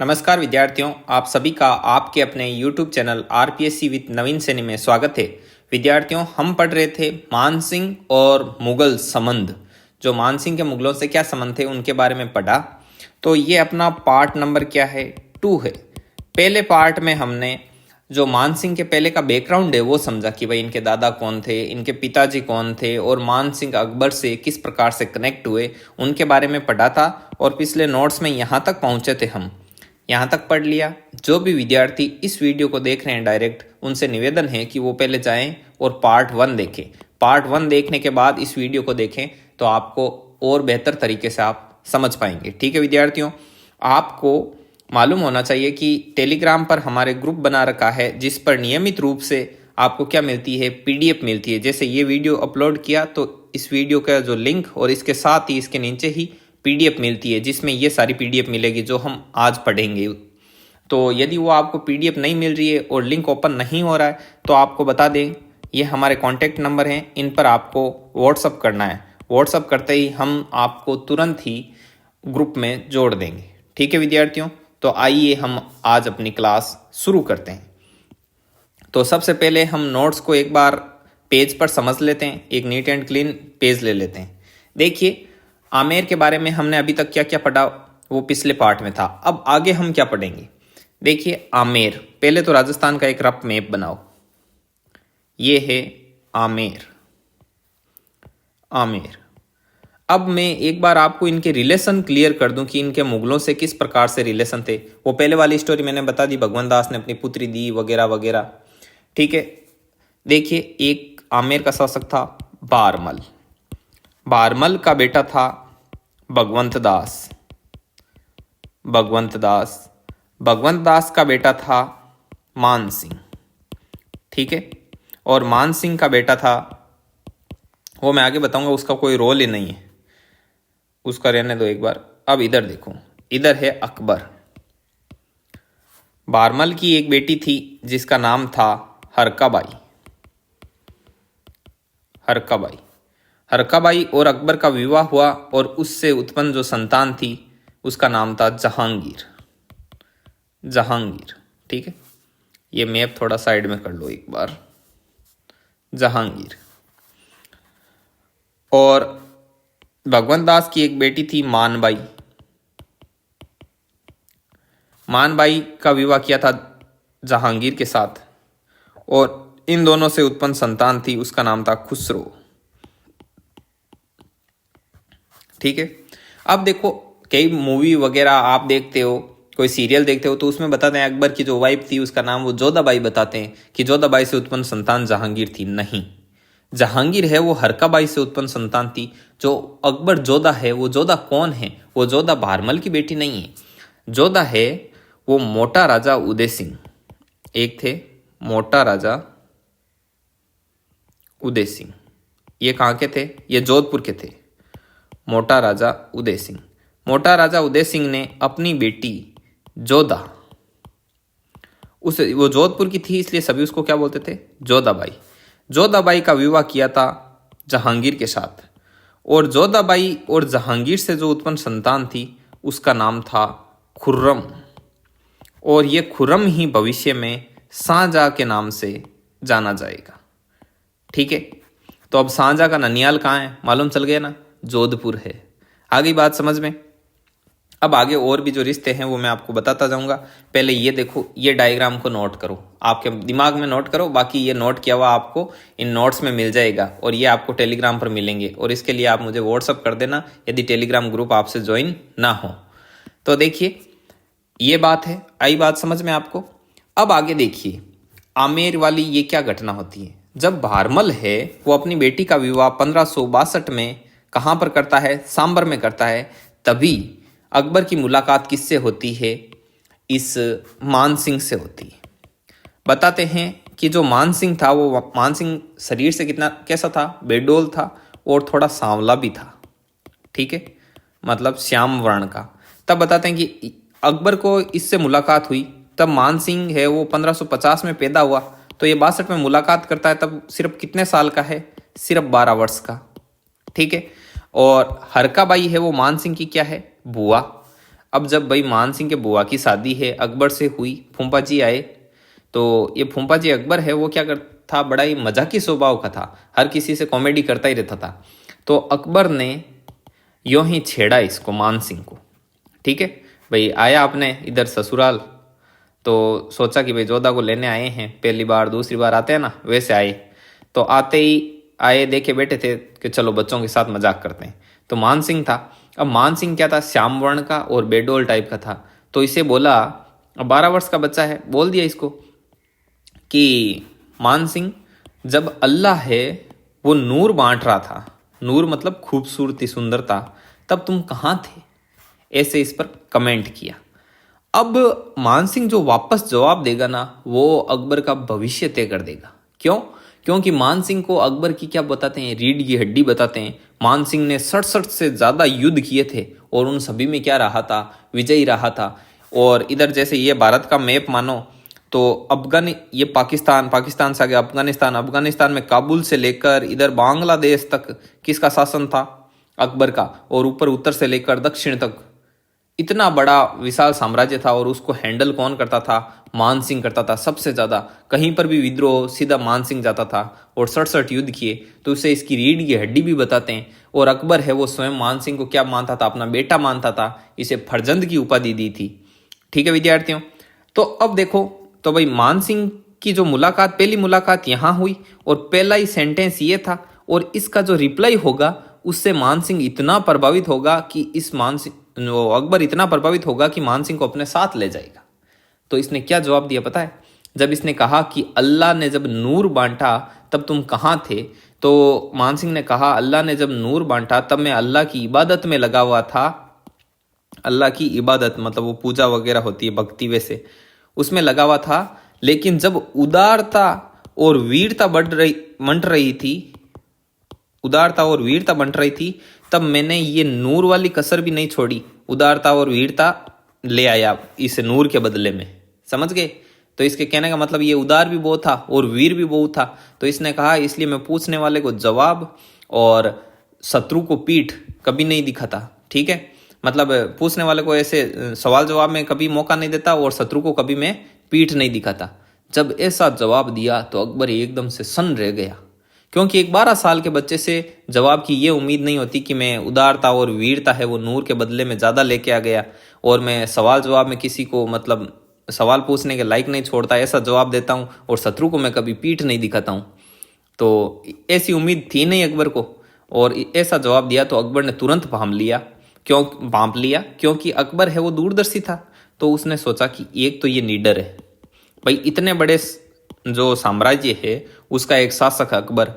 नमस्कार विद्यार्थियों, आप सभी का आपके अपने YouTube चैनल आरपीएससी विद नवीन सैनी में स्वागत है। विद्यार्थियों, हम पढ़ रहे थे मानसिंह और मुगल संबंध। जो मानसिंह के मुगलों से क्या संबंध थे उनके बारे में पढ़ा। तो ये अपना पार्ट नंबर क्या है, 2 है। पहले पार्ट में हमने जो मानसिंह के पहले का बैकग्राउंड है वो समझा कि भाई इनके दादा कौन थे, इनके पिताजी कौन थे और मानसिंह अकबर से किस प्रकार से कनेक्ट हुए उनके बारे में पढ़ा था। और पिछले नोट्स में यहाँ तक पहुँचे थे, हम यहाँ तक पढ़ लिया। जो भी विद्यार्थी इस वीडियो को देख रहे हैं डायरेक्ट, उनसे निवेदन है कि वो पहले जाएं और पार्ट 1 देखें। पार्ट 1 देखने के बाद इस वीडियो को देखें तो आपको और बेहतर तरीके से आप समझ पाएंगे। ठीक है विद्यार्थियों, आपको मालूम होना चाहिए कि टेलीग्राम पर हमारे ग्रुप बना रखा है जिस पर नियमित रूप से आपको क्या मिलती है, पीडीएफ मिलती है। जैसे ये वीडियो अपलोड किया तो इस वीडियो का जो लिंक और इसके साथ ही इसके नीचे ही पीडीएफ मिलती है जिसमें ये सारी पीडीएफ मिलेगी जो हम आज पढ़ेंगे। तो यदि वो आपको पीडीएफ नहीं मिल रही है और लिंक ओपन नहीं हो रहा है तो आपको बता दें, ये हमारे कॉन्टैक्ट नंबर हैं, इन पर आपको व्हाट्सअप करना है। व्हाट्सअप करते ही हम आपको तुरंत ही ग्रुप में जोड़ देंगे। ठीक है विद्यार्थियों, तो आइए हम आज अपनी क्लास शुरू करते हैं। तो सबसे पहले हम नोट्स को एक बार पेज पर समझ लेते हैं। एक नीट एंड क्लीन पेज ले लेते हैं। देखिए, आमेर के बारे में हमने अभी तक क्या क्या पढ़ा वो पिछले पार्ट में था। अब आगे हम क्या पढ़ेंगे, देखिए आमेर। पहले तो राजस्थान का एक रफ मैप बनाओ। ये है आमेर। आमेर। अब मैं एक बार आपको इनके रिलेशन क्लियर कर दूं कि इनके मुगलों से किस प्रकार से रिलेशन थे। वो पहले वाली स्टोरी मैंने बता दी, भगवान दास ने अपनी पुत्री दी वगैरह वगैरह। ठीक है, देखिए एक आमेर का शासक था बारमल। बारमल का बेटा था भगवंत दास। भगवंत दास। भगवंत दास का बेटा था मान सिंह। ठीक है, और मान सिंह का बेटा था, वो मैं आगे बताऊंगा, उसका कोई रोल ही नहीं है, उसका रहने दो एक बार। अब इधर देखो, इधर है अकबर। बारमल की एक बेटी थी जिसका नाम था हरकाबाई। हरकाबाई। हरकाबाई और अकबर का विवाह हुआ और उससे उत्पन्न जो संतान थी उसका नाम था जहांगीर। जहांगीर। ठीक है, ये मैप थोड़ा साइड में कर लो एक बार। जहांगीर। और भगवंत दास की एक बेटी थी मानबाई। मानबाई का विवाह किया था जहांगीर के साथ और इन दोनों से उत्पन्न संतान थी, उसका नाम था खुसरो। ठीक है, अब देखो कई मूवी वगैरह आप देखते हो, कोई सीरियल देखते हो तो उसमें बताते हैं अकबर की जो वाइफ थी उसका नाम वो जोधाबाई बताते हैं कि जोधाबाई से उत्पन्न संतान जहांगीर थी। नहीं, जहांगीर है वो हरकाबाई से उत्पन्न संतान थी। जो अकबर जोधा है वो जोधा कौन है, वो जोधा भारमल की बेटी नहीं है। जोधा है वो मोटा राजा उदय सिंह। एक थे मोटा राजा उदय सिंह। ये कहाँ के थे, ये जोधपुर के थे। मोटा राजा उदय सिंह। मोटा राजा उदय सिंह ने अपनी बेटी जोधा, उस वो जोधपुर की थी इसलिए सभी उसको क्या बोलते थे, जोधाबाई। जोधाबाई का विवाह किया था जहांगीर के साथ और जोधाबाई और जहांगीर से जो उत्पन्न संतान थी उसका नाम था खुर्रम। और ये खुर्रम ही भविष्य में शाहजहां के नाम से जाना जाएगा। ठीक है, तो अब शाहजहां का ननियाल कहाँ है मालूम चल गया ना, जोधपुर है। आगे बात समझ में। अब आगे और भी जो रिश्ते हैं वो मैं आपको बताता जाऊंगा। पहले ये देखो, ये डायग्राम को नोट करो, आपके दिमाग में नोट करो, बाकी ये नोट किया हुआ आपको इन नोट्स में मिल जाएगा और ये आपको टेलीग्राम पर मिलेंगे। और इसके लिए आप मुझे व्हाट्सअप कर देना यदि टेलीग्राम ग्रुप आपसे ज्वाइन ना हो। तो देखिए ये बात है, आई बात समझ में आपको। अब आगे देखिए आमेर वाली ये क्या घटना होती है। जब भारमल है वो अपनी बेटी का विवाह 1562 में कहाँ पर करता है, सांबर में करता है, तभी अकबर की मुलाकात किससे होती है, इस मान सिंह से होती है। बताते हैं कि जो मान सिंह था वो मान सिंह शरीर से कितना कैसा था, बेडोल था और थोड़ा सांवला भी था। ठीक है, मतलब श्याम वर्ण का। तब बताते हैं कि अकबर को इससे मुलाकात हुई। तब मान सिंह है वो 1550 में पैदा हुआ, तो ये 62 में मुलाकात करता है। तब सिर्फ कितने साल का है, सिर्फ 12 वर्ष का। ठीक है, और हरकाबाई है वो मान सिंह की क्या है, बुआ। अब जब भाई मान सिंह के बुआ की शादी है अकबर से हुई, फूफा जी आए, तो ये फूफा जी अकबर है वो क्या करता था, बड़ा ही मजाकी स्वभाव का था, हर किसी से कॉमेडी करता ही रहता था। तो अकबर ने यूं ही छेड़ा इसको, मान सिंह को। ठीक है भाई, आया आपने इधर ससुराल, तो सोचा कि भाई जोधा को लेने आए हैं, पहली बार दूसरी बार आते हैं ना, वैसे आए। तो आते ही आए, देखे बैठे थे कि चलो बच्चों के साथ मजाक करते हैं। तो मान सिंह था, अब मान सिंह क्या था, श्याम वर्ण का और बेडोल टाइप का था। तो इसे बोला, अब 12 वर्ष का बच्चा है, बोल दिया इसको कि मान सिंह, जब अल्लाह है वो नूर बांट रहा था, नूर मतलब खूबसूरती, सुंदरता, तब तुम कहाँ थे? ऐसे इस पर कमेंट किया। अब मान सिंह जो वापस जवाब देगा ना, वो अकबर का भविष्य तय कर देगा। क्यों? क्योंकि मान सिंह को अकबर की क्या बताते हैं, रीढ़ की हड्डी बताते हैं। मान सिंह ने 67 से ज्यादा युद्ध किए थे और उन सभी में क्या रहा था, विजयी रहा था। और इधर जैसे ये भारत का मैप मानो तो ये पाकिस्तान से आगे अफगानिस्तान में काबुल से लेकर इधर बांग्लादेश तक किसका शासन था, अकबर का। और ऊपर उत्तर से लेकर दक्षिण तक इतना बड़ा विशाल साम्राज्य था, और उसको हैंडल कौन करता था, मान सिंह करता था सबसे ज्यादा। कहीं पर भी विद्रोह सीधा मान सिंह जाता था, और 67 युद्ध किए। तो उसे इसकी रीढ़ की हड्डी भी बताते हैं। और अकबर है वो स्वयं मान सिंह को क्या मानता था, अपना बेटा मानता था, इसे फरजंद की उपाधि दी थी। ठीक है विद्यार्थियों, तो अब देखो, तो भाई मान सिंह की जो मुलाकात, पहली मुलाकात यहाँ हुई, और पहला ही सेंटेंस ये था, और इसका जो रिप्लाई होगा उससे मान सिंह इतना प्रभावित होगा कि अकबर इतना प्रभावित होगा कि मान सिंह को अपने साथ ले जाएगा। तो इसने क्या जवाब दिया पता है? जब इसने कहा कि अल्लाह ने जब नूर बांटा तब तुम कहाँ थे, तो मान सिंह ने कहा, अल्लाह ने जब नूर बांटा तब मैं अल्लाह की इबादत में लगा हुआ था। अल्लाह की इबादत मतलब वो पूजा वगैरह होती है, भक्ति, वैसे उसमें लगा हुआ था। लेकिन जब उदारता और वीरता बंट रही थी, तब मैंने ये नूर वाली कसर भी नहीं छोड़ी, उदारता और वीरता ले आया इस नूर के बदले में। समझ गए? तो इसके कहने का मतलब ये उदार भी बहुत था और वीर भी बहुत था। तो इसने कहा, इसलिए मैं पूछने वाले को जवाब और शत्रु को पीठ कभी नहीं दिखाता। ठीक है, मतलब पूछने वाले को ऐसे सवाल जवाब में कभी मौका नहीं देता, और शत्रु को कभी मैं पीठ नहीं दिखाता। जब ऐसा जवाब दिया तो अकबर एकदम से सन्न रह गया, क्योंकि एक 12 साल के बच्चे से जवाब की ये उम्मीद नहीं होती कि मैं उदारता और वीरता है वो नूर के बदले में ज़्यादा लेके आ गया, और मैं सवाल जवाब में किसी को मतलब सवाल पूछने के लायक नहीं छोड़ता, ऐसा जवाब देता हूँ, और शत्रु को मैं कभी पीठ नहीं दिखाता हूँ। तो ऐसी उम्मीद थी नहीं अकबर को, और ऐसा जवाब दिया तो अकबर ने तुरंत भांप लिया, क्योंकि अकबर है वो दूरदर्शी था। तो उसने सोचा कि एक तो ये नीडर है भाई, इतने बड़े जो साम्राज्य है उसका एक शासक अकबर,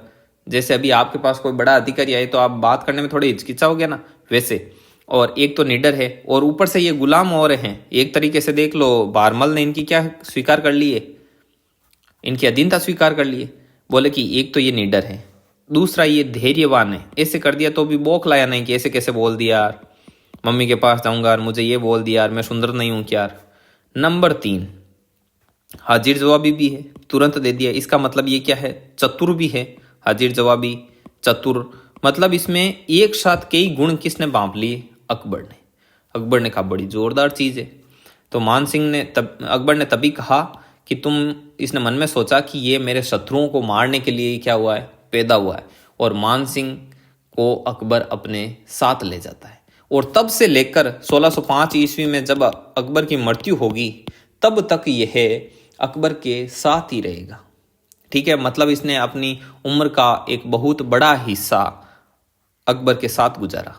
जैसे अभी आपके पास कोई बड़ा अधिकारी आए तो आप बात करने में थोड़ी हिचकिचाओगे ना, वैसे। और एक तो नीडर है, और ऊपर से ये गुलाम और हैं। एक तरीके से देख लो, बारमल ने इनकी क्या स्वीकार कर ली है, इनकी अधीनता स्वीकार कर ली है। बोले कि एक तो ये नीडर है, दूसरा ये धैर्यवान है। ऐसे कर दिया तो भी बौखलाया नहीं कि ऐसे कैसे बोल दिया यार, मम्मी के पास जाऊंगा और मुझे ये बोल दिया यार, मैं सुंदर नहीं हूं क्या यार। नंबर 3, हाजिर जवाबी भी है, तुरंत दे दिया। इसका मतलब ये क्या है, चतुर भी है। हाजिर जवाबी, चतुर, मतलब इसमें एक साथ कई गुण किसने बांप लिए, अकबर ने कहा बड़ी जोरदार चीज है। तो अकबर ने तभी कहा कि इसने मन में सोचा कि ये मेरे शत्रुओं को मारने के लिए क्या हुआ है, पैदा हुआ है। और मान सिंह को अकबर अपने साथ ले जाता है, और तब से लेकर 1605 ईस्वी में जब अकबर की मृत्यु होगी तब तक यह अकबर के साथ ही रहेगा। ठीक है, मतलब इसने अपनी उम्र का एक बहुत बड़ा हिस्सा अकबर के साथ गुजारा।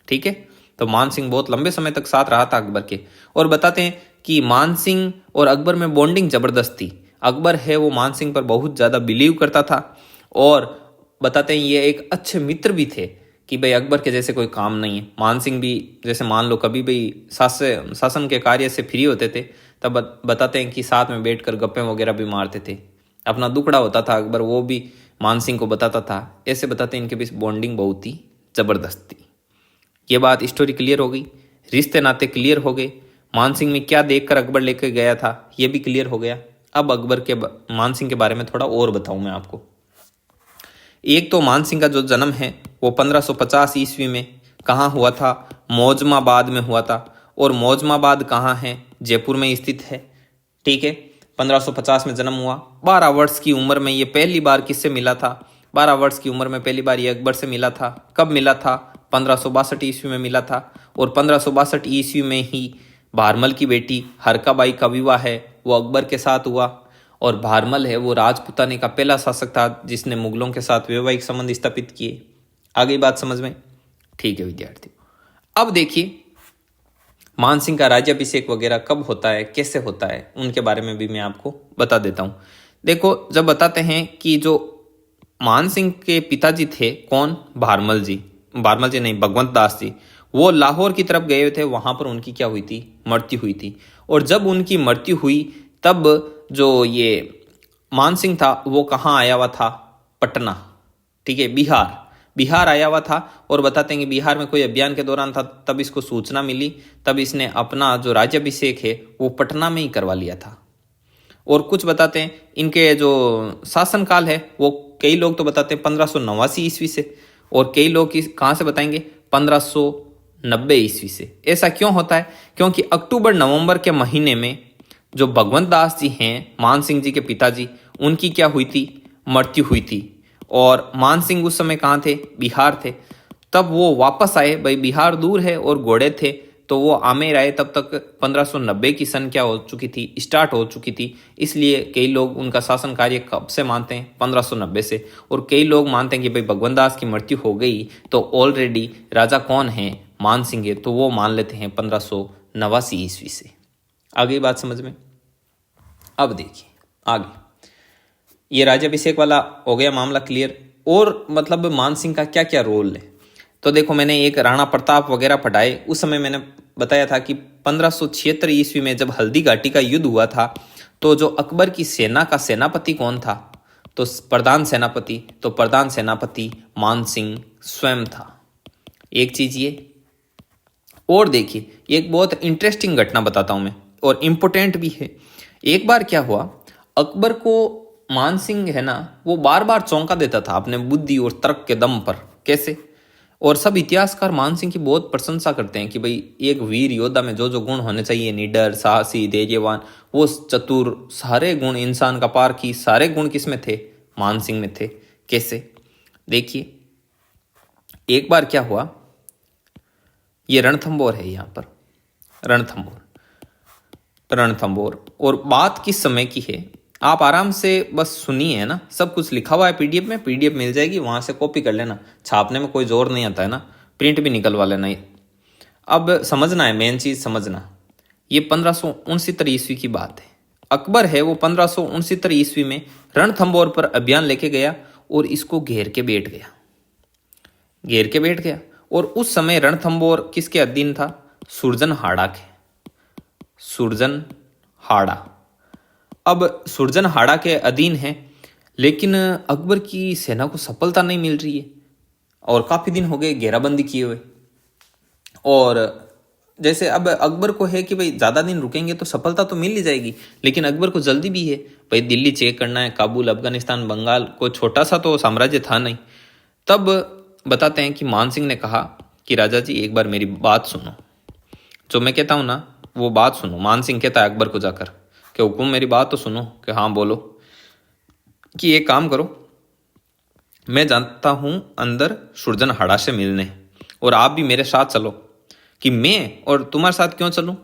ठीक है, तो मान सिंह बहुत लंबे समय तक साथ रहा था अकबर के। और बताते हैं कि मान सिंह और अकबर में बॉन्डिंग जबरदस्त थी। अकबर है वो मान सिंह पर बहुत ज्यादा बिलीव करता था, और बताते हैं ये एक अच्छे मित्र भी थे कि भाई अकबर के जैसे कोई काम नहीं है। मान सिंह भी जैसे मान लो कभी भाई शासन के कार्य से फ्री होते थे, तब बताते हैं कि साथ में बैठकर गप्पे वगैरह भी मारते थे। अपना दुखड़ा होता था अकबर, वो भी मान सिंह को बताता था। ऐसे बताते हैं इनके बीच बॉन्डिंग बहुत ही जबरदस्त थी। ये बात स्टोरी क्लियर हो गई, रिश्ते नाते क्लियर हो गए, मान सिंह में क्या देखकर अकबर लेकर गया था ये भी क्लियर हो गया। अब मान सिंह के बारे में थोड़ा और बताऊं मैं आपको। एक तो मान सिंह का जो जन्म है वो 1550 ईस्वी में कहाँ हुआ था, मौजमाबाद में हुआ था। और मौजमाबाद कहाँ है? जयपुर में स्थित है। ठीक है, 1550 में जन्म हुआ। 12 वर्ष की उम्र में ये पहली बार किससे मिला था? 12 वर्ष की उम्र में पहली बार ये अकबर से मिला था। कब मिला था? 1562 ईस्वी में मिला था। और 1562 ईस्वी में ही भारमल की बेटी हरकाबाई का विवाह है वो अकबर के साथ हुआ। और भारमल है वो राजपूताने का पहला शासक था जिसने मुगलों के साथ वैवाहिक संबंध स्थापित किए। आ गई बात समझ में? ठीक है विद्यार्थियों, अब देखिए मानसिंह का राज्याभिषेक वगैरह कब होता है, कैसे होता है, उनके बारे में भी मैं आपको बता देता हूँ। देखो, जब बताते हैं कि जो मानसिंह के पिताजी थे, कौन? भारमल जी नहीं, भगवंत दास जी, वो लाहौर की तरफ गए थे। वहां पर उनकी क्या हुई थी? मृत्यु हुई थी। और जब उनकी मृत्यु हुई तब जो ये मानसिंह था वो कहाँ आया हुआ था? पटना। ठीक है, बिहार आया हुआ था। और बताते हैं कि बिहार में कोई अभियान के दौरान था, तब इसको सूचना मिली, तब इसने अपना जो राज्याभिषेक है वो पटना में ही करवा लिया था। और कुछ बताते हैं इनके जो शासनकाल है वो कई लोग तो बताते हैं 1589 ईस्वी से, और कई लोग कहाँ से बताएंगे? 1590 ईस्वी से। ऐसा क्यों होता है? क्योंकि अक्टूबर नवंबर के महीने में जो भगवंत दास जी हैं, मान सिंह जी के पिताजी, उनकी क्या हुई थी? मृत्यु हुई थी। और मान सिंह उस समय कहाँ थे? बिहार थे। तब वो वापस आए, भाई बिहार दूर है और घोड़े थे, तो वो आमेर आए। तब तक 1590 की सन क्या हो चुकी थी? स्टार्ट हो चुकी थी। इसलिए कई लोग उनका शासन कार्य कब से मानते हैं? 1590 से। और कई लोग मानते हैं कि भाई भगवंत दास की मृत्यु हो गई तो ऑलरेडी राजा कौन है? मान सिंह है, तो वो मान लेते हैं 1589 ईस्वी से। आ गई बात समझ में? अब देखिए आगे, ये राज्याभिषेक वाला हो गया मामला क्लियर। और मतलब मान सिंह का क्या क्या रोल है, तो देखो मैंने एक राणा प्रताप वगैरह पढ़ाए। उस समय मैंने बताया था कि 1576 ईस्वी में जब हल्दी घाटी का युद्ध हुआ था, तो जो अकबर की सेना का सेनापति कौन था? तो प्रधान सेनापति, तो प्रधान सेनापति मान सिंह स्वयं था। एक चीज ये। और देखिए एक बहुत इंटरेस्टिंग घटना बताता हूं मैं, और इम्पोर्टेंट भी है। एक बार क्या हुआ, अकबर को मान सिंह है ना, वो बार बार चौंका देता था अपने बुद्धि और तर्क के दम पर। कैसे? और सब इतिहासकार मान सिंह की बहुत प्रशंसा करते हैं कि भाई एक वीर योद्धा में जो जो गुण होने चाहिए, निडर, साहसी, धैर्यवान, वो चतुर, सारे गुण, इंसान का पारखी, सारे गुण किस में थे? मान सिंह में थे। कैसे? देखिए एक बार क्या हुआ, ये रणथंबोर है, यहाँ पर रणथंबोर। और बात किस समय की है, आप आराम से बस सुनिए, है ना। सब कुछ लिखा हुआ है पीडीएफ में, पीडीएफ मिल जाएगी, वहां से कॉपी कर लेना। छापने में कोई जोर नहीं आता है ना, प्रिंट भी निकलवा लेना। अब समझना है, मेन चीज समझना। ये 1569 ईस्वी की बात है। अकबर है वो 1569 ईस्वी में रणथंबोर पर अभियान लेके गया और इसको घेर के बैठ गया। और उस समय रणथंबोर किसके अधीन था? सुरजनहाड़ा के। सुरजनहाड़ा, अब सुरजनहाड़ा के अधीन है, लेकिन अकबर की सेना को सफलता नहीं मिल रही है और काफी दिन हो गए घेराबंदी किए हुए। और जैसे अब अकबर को है कि भाई ज्यादा दिन रुकेंगे तो सफलता तो मिल ही जाएगी, लेकिन अकबर को जल्दी भी है, भाई दिल्ली चेक करना है, काबुल, अफगानिस्तान, बंगाल, कोई छोटा सा तो साम्राज्य था नहीं। तब बताते हैं कि मान सिंह ने कहा कि राजा जी एक बार मेरी बात सुनो, जो मैं कहता हूं ना वो बात सुनो। मान सिंह कहता है अकबर को जाकर कि हुकुम मेरी बात तो सुनो। कि हाँ बोलो। कि एक काम करो, मैं जानता हूं अंदर सुरजनहाड़ा से मिलने, और आप भी मेरे साथ चलो। कि मैं और तुम्हारे साथ क्यों चलूं?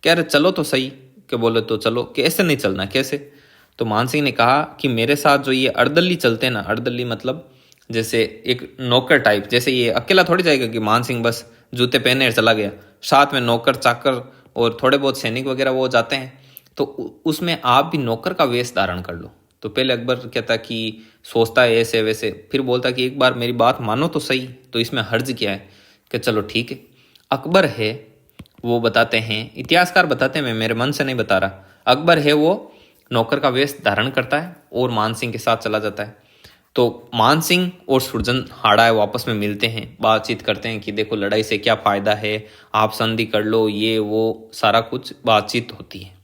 कह रहे चलो तो सही। कि बोले तो चलो। कि ऐसे नहीं चलना। कैसे? तो मान सिंह ने कहा कि मेरे साथ जो ये अर्दली चलते हैं ना, अर्दली मतलब जैसे एक नौकर टाइप, जैसे ये अकेला थोड़ी जाएगा कि मान सिंह बस जूते पहने चला गया, साथ में नौकर चाकर और थोड़े बहुत सैनिक वगैरह वो जाते हैं, तो उसमें आप भी नौकर का वेश धारण कर लो। तो पहले अकबर कहता कि सोचता है ऐसे वैसे, फिर बोलता कि एक बार मेरी बात मानो तो सही, तो इसमें हर्ज क्या है? कि चलो ठीक है। अकबर है वो बताते हैं, इतिहासकार बताते हैं, मैं मेरे मन से नहीं बता रहा। अकबर है वो नौकर का वेश धारण करता है और मान सिंह के साथ चला जाता है। तो मान सिंह और सुरजनहाड़ा है वो आपस में मिलते हैं, बातचीत करते हैं कि देखो लड़ाई से क्या फायदा है, आप संधि कर लो, ये वो सारा कुछ बातचीत होती है।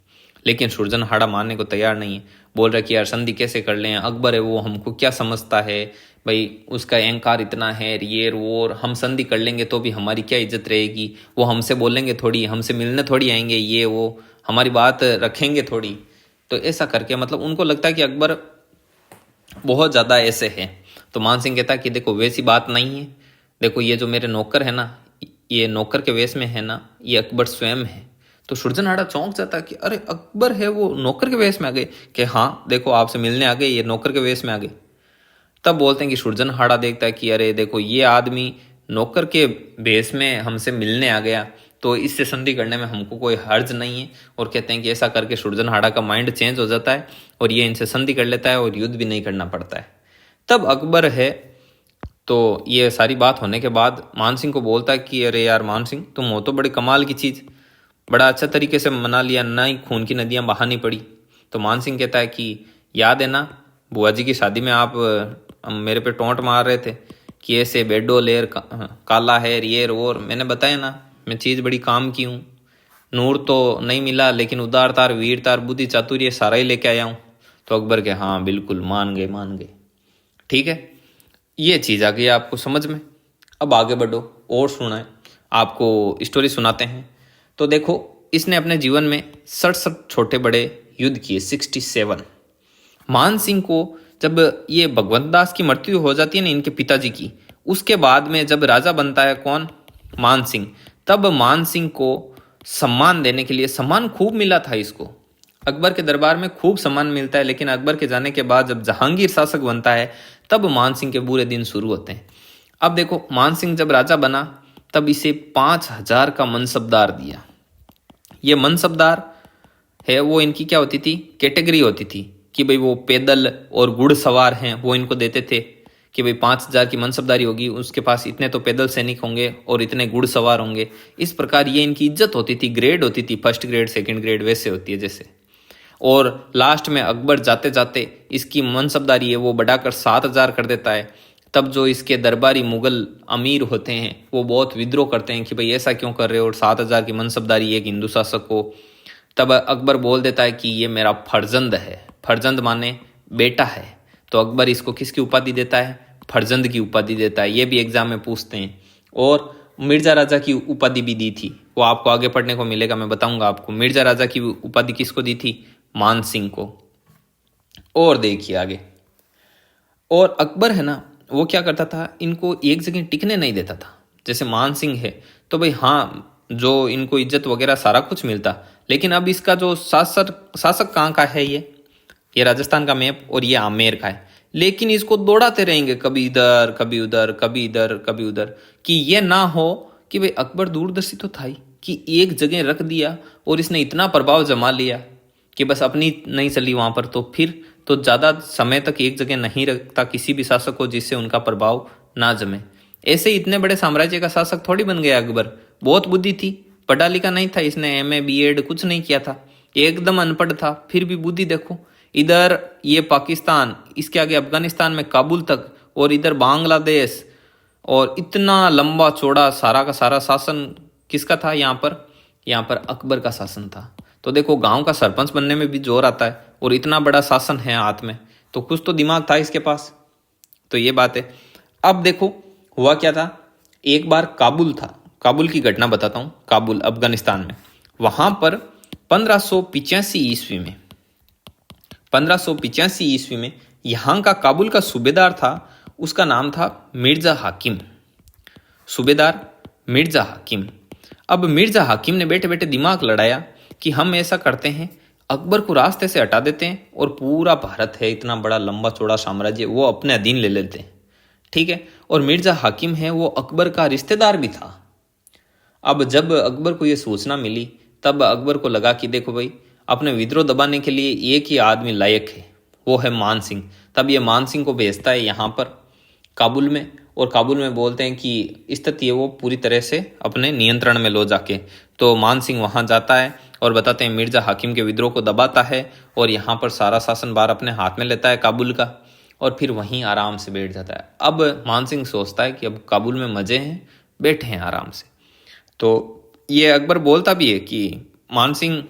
लेकिन सुरजनहाड़ा मानने को तैयार नहीं है, बोल रहा है कि यार संधि कैसे कर लें, अकबर है वो हमको क्या समझता है, भाई उसका अहंकार इतना है, ये वो, और हम संधि कर लेंगे तो भी हमारी क्या इज्जत रहेगी, वो हमसे बोलेंगे थोड़ी, हमसे मिलने थोड़ी आएंगे, ये वो हमारी बात रखेंगे थोड़ी। तो ऐसा करके मतलब उनको लगता है कि अकबर बहुत ज़्यादा ऐसे है। तो मान सिंह कहता है कि देखो वैसी बात नहीं है, देखो ये जो मेरे नौकर है ना, ये नौकर के वेश में है ना, ये अकबर स्वयं है। तो सुरजनहाड़ा चौंक जाता है कि अरे अकबर है, वो नौकर के वेश में आ गए, कि हाँ देखो आपसे मिलने आ गए, ये नौकर के वेश में आ गए। तब बोलते हैं कि सुरजनहाड़ा देखता है कि अरे देखो ये आदमी नौकर के भेष में हमसे मिलने आ गया, तो इससे संधि करने में हमको कोई हर्ज नहीं है। और कहते हैं कि ऐसा करके सुरजनहाड़ा का माइंड चेंज हो जाता है और ये इनसे संधि कर लेता है और युद्ध भी नहीं करना पड़ता है। तब अकबर है, तो ये सारी बात होने के बाद मान सिंह को बोलता है कि अरे यार मान सिंह, तुम हो तो बड़ी कमाल की चीज़, बड़ा अच्छा तरीके से मना लिया, ना ही खून की नदियाँ बहानी पड़ी। तो मान सिंह कहता है कि याद है ना बुआ जी की शादी में आप मेरे पे टोंट मार रहे थे कि ऐसे बेडो लेर काला है ये और, मैंने बताया ना मैं चीज़ बड़ी काम की हूँ, नूर तो नहीं मिला लेकिन उदारतार वीरतार बुद्धि चातुर्य सारा ही लेके आया हूँ। तो अकबर के हाँ बिल्कुल मान गए मान गए, ठीक है, ये चीज़ आ गई आपको समझ में। अब आगे बढ़ो और सुनाए, आपको स्टोरी सुनाते हैं। तो देखो इसने अपने जीवन में 67 छोटे बड़े युद्ध किए, 67। मान सिंह को जब ये भगवंत दास की मृत्यु हो जाती है ना इनके पिताजी की, उसके बाद में जब राजा बनता है कौन, मान सिंह, तब मान सिंह को सम्मान देने के लिए, सम्मान खूब मिला था इसको, अकबर के दरबार में खूब सम्मान मिलता है। लेकिन अकबर के जाने के बाद जब जहांगीर शासक बनता है तब मान सिंह के बुरे दिन शुरू होते हैं। अब देखो मान सिंह जब राजा बना तब इसे 5,000 का मनसबदार दिया। ये मनसबदार है वो इनकी क्या होती थी, कैटेगरी होती थी कि भाई वो पैदल और घुड़सवार हैं वो इनको देते थे कि भाई 5,000 की मनसबदारी होगी, उसके पास इतने तो पैदल सैनिक होंगे और इतने घुड़सवार होंगे। इस प्रकार ये इनकी इज्जत होती थी, ग्रेड होती थी, फर्स्ट ग्रेड सेकंड ग्रेड वैसे होती है जैसे। और लास्ट में अकबर जाते जाते इसकी मनसबदारी है वो बढ़ाकर 7,000 कर देता है। तब जो इसके दरबारी मुगल अमीर होते हैं वो बहुत विद्रोह करते हैं कि भाई ऐसा क्यों कर रहे हो, और 7,000 की मनसबदारी एक हिंदू शासक को। तब अकबर बोल देता है कि ये मेरा फर्जंद है, फर्जंद माने बेटा है। तो अकबर इसको किसकी उपाधि देता है, फर्जंद की उपाधि देता है। ये भी एग्जाम में पूछते हैं। और मिर्जा राजा की उपाधि भी दी थी, वो आपको आगे पढ़ने को मिलेगा, मैं बताऊंगा आपको। मिर्जा राजा की उपाधि किसको दी थी, मान सिंह को। और देखिए आगे, और अकबर है ना वो क्या करता था, इनको एक जगह टिकने नहीं देता था। जैसे मान सिंह है तो भाई हाँ जो इनको इज्जत वगैरह सारा कुछ मिलता, लेकिन अब इसका जो शासक शासक कहाँ का है, ये राजस्थान का मैप और ये आमेर का है। लेकिन इसको दौड़ाते रहेंगे कभी इधर कभी उधर, कभी इधर कभी उधर, कि ये ना हो कि भाई अकबर दूरदर्शी तो था ही कि एक जगह रख दिया और इसने इतना प्रभाव जमा लिया कि बस अपनी नहीं चली वहां पर, तो फिर तो ज़्यादा समय तक एक जगह नहीं रखता किसी भी शासक को जिससे उनका प्रभाव ना जमे। ऐसे ही इतने बड़े साम्राज्य का शासक थोड़ी बन गया अकबर, बहुत बुद्धि थी, पढ़ा लिखा नहीं था, इसने एमए बीएड कुछ नहीं किया था, एकदम अनपढ़ था, फिर भी बुद्धि देखो। इधर ये पाकिस्तान, इसके आगे अफगानिस्तान में काबुल तक, और इधर बांग्लादेश, और इतना लंबा चौड़ा सारा का सारा शासन किसका था यहाँ पर अकबर का शासन था। तो देखो गांव का सरपंच बनने में भी जोर आता है, और इतना बड़ा शासन है हाथ में, तो कुछ तो दिमाग था इसके पास। तो ये बात है। अब देखो हुआ क्या था, एक बार काबुल था, काबुल की घटना बताता हूँ, काबुल अफगानिस्तान में, वहां पर 1585 ईस्वी में यहाँ का काबुल का सूबेदार था, उसका नाम था मिर्जा हाकिम, सूबेदार मिर्जा हाकिम। अब मिर्जा हाकिम ने बैठे बैठे दिमाग लड़ाया कि हम ऐसा करते हैं, अकबर को रास्ते से हटा देते हैं और पूरा भारत है इतना बड़ा लंबा चौड़ा साम्राज्य वो अपने अधीन ले लेते हैं, ठीक है। और मिर्जा हाकिम है वो अकबर का रिश्तेदार भी था। अब जब अकबर को ये सूचना मिली तब अकबर को लगा कि देखो भाई अपने विद्रोह दबाने के लिए एक ही आदमी लायक है, वो है मान सिंह। तब ये मान सिंह को भेजता है यहाँ पर काबुल में, और काबुल में बोलते हैं कि स्थिति है वो पूरी तरह से अपने नियंत्रण में लो जाके। तो मान सिंह वहाँ जाता है और बताते हैं मिर्जा हाकिम के विद्रोह को दबाता है और यहाँ पर सारा शासन भार अपने हाथ में लेता है काबुल का, और फिर वहीं आराम से बैठ जाता है। अब मान सिंह सोचता है कि अब काबुल में मजे हैं, बैठे हैं आराम से। तो ये अकबर बोलता भी है कि मान सिंह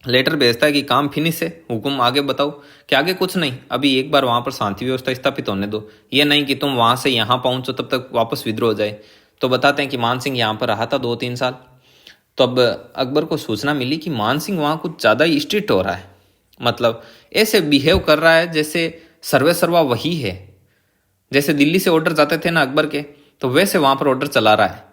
लेटर भेजता है कि काम फिनिश है, हुक्म आगे बताओ। कि आगे कुछ नहीं, अभी एक बार वहां पर शांति व्यवस्था स्थापित होने दो, ये नहीं कि तुम वहां से यहाँ पहुंचो तब तक वापस विद्रोह हो जाए। तो बताते हैं कि मान सिंह यहाँ पर रहा था 2-3 साल। तो अब अकबर को सूचना मिली कि मान सिंह वहाँ कुछ ज़्यादा ही स्ट्रिक्ट हो रहा है, मतलब ऐसे बिहेव कर रहा है जैसे सर्वे सर्वा वही है। जैसे दिल्ली से ऑर्डर जाते थे ना अकबर के, तो वैसे वहाँ पर ऑर्डर चला रहा है।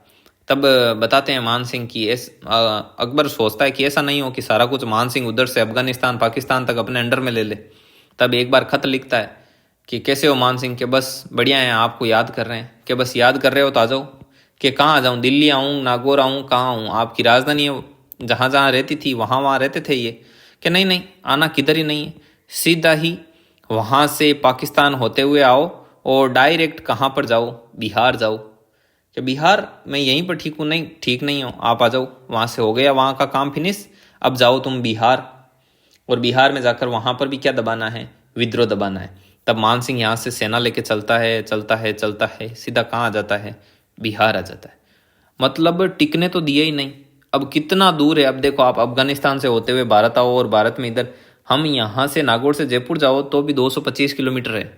तब बताते हैं मान सिंह की अकबर सोचता है कि ऐसा नहीं हो कि सारा कुछ मान सिंह उधर से अफगानिस्तान पाकिस्तान तक अपने अंडर में ले ले। तब एक बार खत लिखता है कि कैसे हो मान सिंह, के बस बढ़िया हैं, आपको याद कर रहे हैं। कि बस याद कर रहे हो तो आ जाओ। कि कहाँ आ जाऊँ, दिल्ली आऊँ, नागौर आऊँ, कहाँ आऊँ, आपकी राजधानी है, जहाँ जहाँ रहती थी वहाँ वहाँ रहते थे ये। कि नहीं नहीं, आना किधर ही नहीं है, सीधा ही वहाँ से पाकिस्तान होते हुए आओ और डायरेक्ट कहाँ पर जाओ, बिहार जाओ। कि बिहार मैं यहीं पर ठीक हूँ, नहीं ठीक नहीं हूँ, आप आ जाओ, वहाँ से हो गया वहाँ का काम फिनिश, अब जाओ तुम बिहार। और बिहार में जाकर वहाँ पर भी क्या दबाना है, विद्रोह दबाना है। तब मान सिंह यहाँ से सेना लेके चलता है चलता है चलता है, सीधा कहाँ आ जाता है, बिहार आ जाता है। मतलब टिकने तो दिए ही नहीं। अब कितना दूर है, अब देखो आप अफगानिस्तान से होते हुए भारत आओ और भारत में इधर हम यहाँ से नागौर से जयपुर जाओ तो भी 225 किलोमीटर है।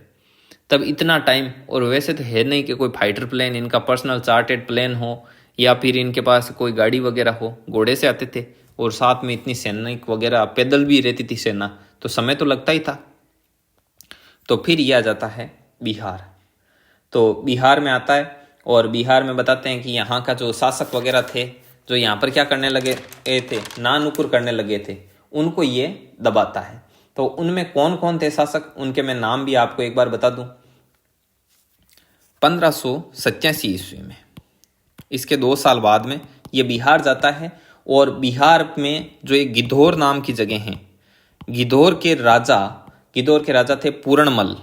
तब इतना टाइम, और वैसे तो है नहीं कि कोई फाइटर प्लेन, इनका पर्सनल चार्टेड प्लेन हो या फिर इनके पास कोई गाड़ी वगैरह हो, घोड़े से आते थे। और साथ में इतनी सैनिक वगैरह, पैदल भी रहती थी सेना, तो समय तो लगता ही था। तो फिर यह आ जाता है बिहार। तो बिहार में आता है और बिहार में बताते हैं कि यहाँ का जो शासक वगैरह थे, जो यहाँ पर क्या करने लगे थे, ना नुकुर करने लगे थे, उनको ये दबाता है। तो उनमें कौन कौन थे शासक, उनके मैं नाम भी आपको एक बार बता दूं। 1587 ईस्वी में, इसके 2 साल बाद में ये बिहार जाता है। और बिहार में जो एक गिद्धौर नाम की जगह है, गिद्धौर के राजा थे पूरणमल।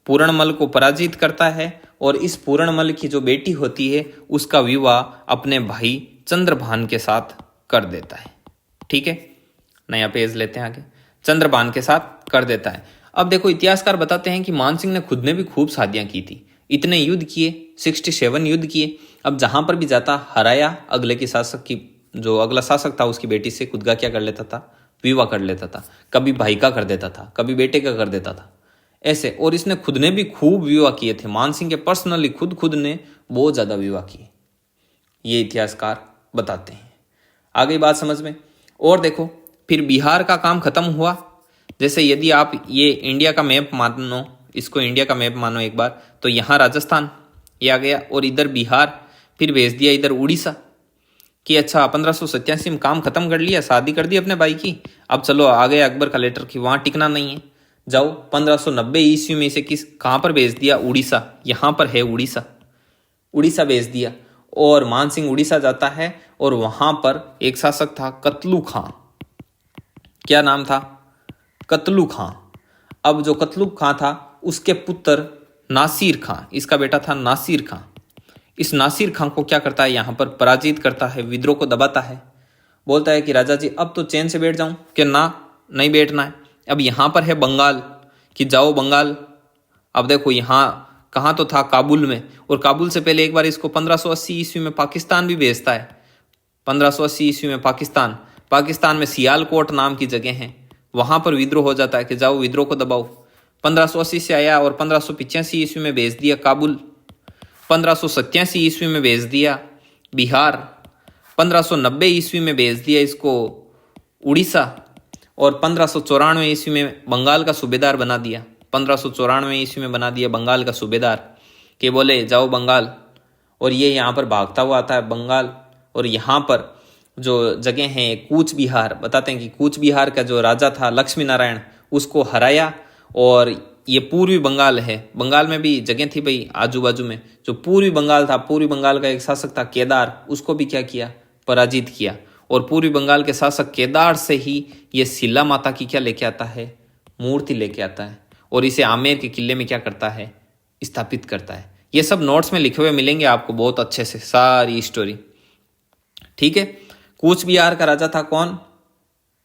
पूरणमल को पराजित करता है और इस पूरणमल की जो बेटी होती है उसका विवाह अपने भाई चंद्रभान के साथ कर देता है। ठीक है, नया पेज लेते हैं आगे। चंद्रभान के साथ कर देता है। अब देखो इतिहासकार बताते हैं कि मान सिंह ने खुद ने भी खूब शादियां की थी, इतने युद्ध किए, 67 युद्ध किए। अब जहां पर भी जाता हराया, अगले की शासक की, जो अगला शासक था उसकी बेटी से खुद का क्या कर लेता था, विवाह कर लेता था। कभी भाई का कर देता था, कभी बेटे का कर देता था, ऐसे। और इसने खुद ने भी खूब विवाह किए थे, मान सिंह के पर्सनली खुद ने बहुत ज्यादा विवाह किए, ये इतिहासकार बताते हैं। आ गई बात समझ में। और देखो फिर बिहार का काम खत्म हुआ। जैसे यदि आप ये इंडिया का मैप मानो, इसको इंडिया का मैप मानो एक बार, तो यहाँ राजस्थान ये आ गया और इधर बिहार, फिर भेज दिया इधर उड़ीसा। कि अच्छा 1587 में काम खत्म कर लिया, शादी कर दी अपने भाई की, अब चलो आ गया अकबर का लेटर कि वहाँ टिकना नहीं है, जाओ 1590 ईस्वी में इसे कहाँ पर भेज दिया, उड़ीसा। यहाँ पर है उड़ीसा, उड़ीसा भेज दिया। और मान सिंह उड़ीसा जाता है और वहां पर एक शासक था कतलू खां। क्या नाम था, कतलू खां। अब जो कतलू खां था उसके पुत्र नासिर खां, इसका बेटा था नासिर खां। इस नासिर खां को क्या करता है, यहाँ पर पराजित करता है, विद्रोह को दबाता है। बोलता है कि राजा जी अब तो चैन से बैठ जाऊं, कि ना नहीं बैठना है। अब यहाँ पर है बंगाल, कि जाओ बंगाल। अब देखो यहाँ कहाँ तो था, काबुल में, और काबुल से पहले एक बार इसको 1580 ईस्वी में पाकिस्तान भी भेजता है। 1580 ईस्वी में पाकिस्तान में सियालकोट नाम की जगह है, वहां पर विद्रोह हो जाता है कि जाओ विद्रोह को दबाओ। 1580 से आया और 1585 ईस्वी में भेज दिया काबुल। 1587 ईस्वी में भेज दिया बिहार। 1590 ईस्वी में भेज दिया इसको उड़ीसा। और 1594 ईस्वी में बंगाल का सूबेदार बना दिया। 1594 ईस्वी में बना दिया बंगाल का सूबेदार, कि बोले जाओ बंगाल। और ये यहाँ पर भागता हुआ आता है बंगाल। और यहाँ पर जो जगह है कूच बिहार, बताते हैं कि कूच बिहार का जो राजा था लक्ष्मी नारायण, उसको हराया। और ये पूर्वी बंगाल है, बंगाल में भी जगह थी भाई आजू बाजू में, जो पूर्वी बंगाल था, पूर्वी बंगाल का एक शासक था केदार, उसको भी क्या किया, पराजित किया। और पूर्वी बंगाल के शासक केदार से ही ये शिला माता की क्या लेके आता है, मूर्ति लेके आता है, और इसे आमेर के किले में क्या करता है, स्थापित करता है। ये सब नोट्स में लिखे हुए मिलेंगे आपको बहुत अच्छे से, सारी स्टोरी। ठीक है, कूच बिहार का राजा था कौन,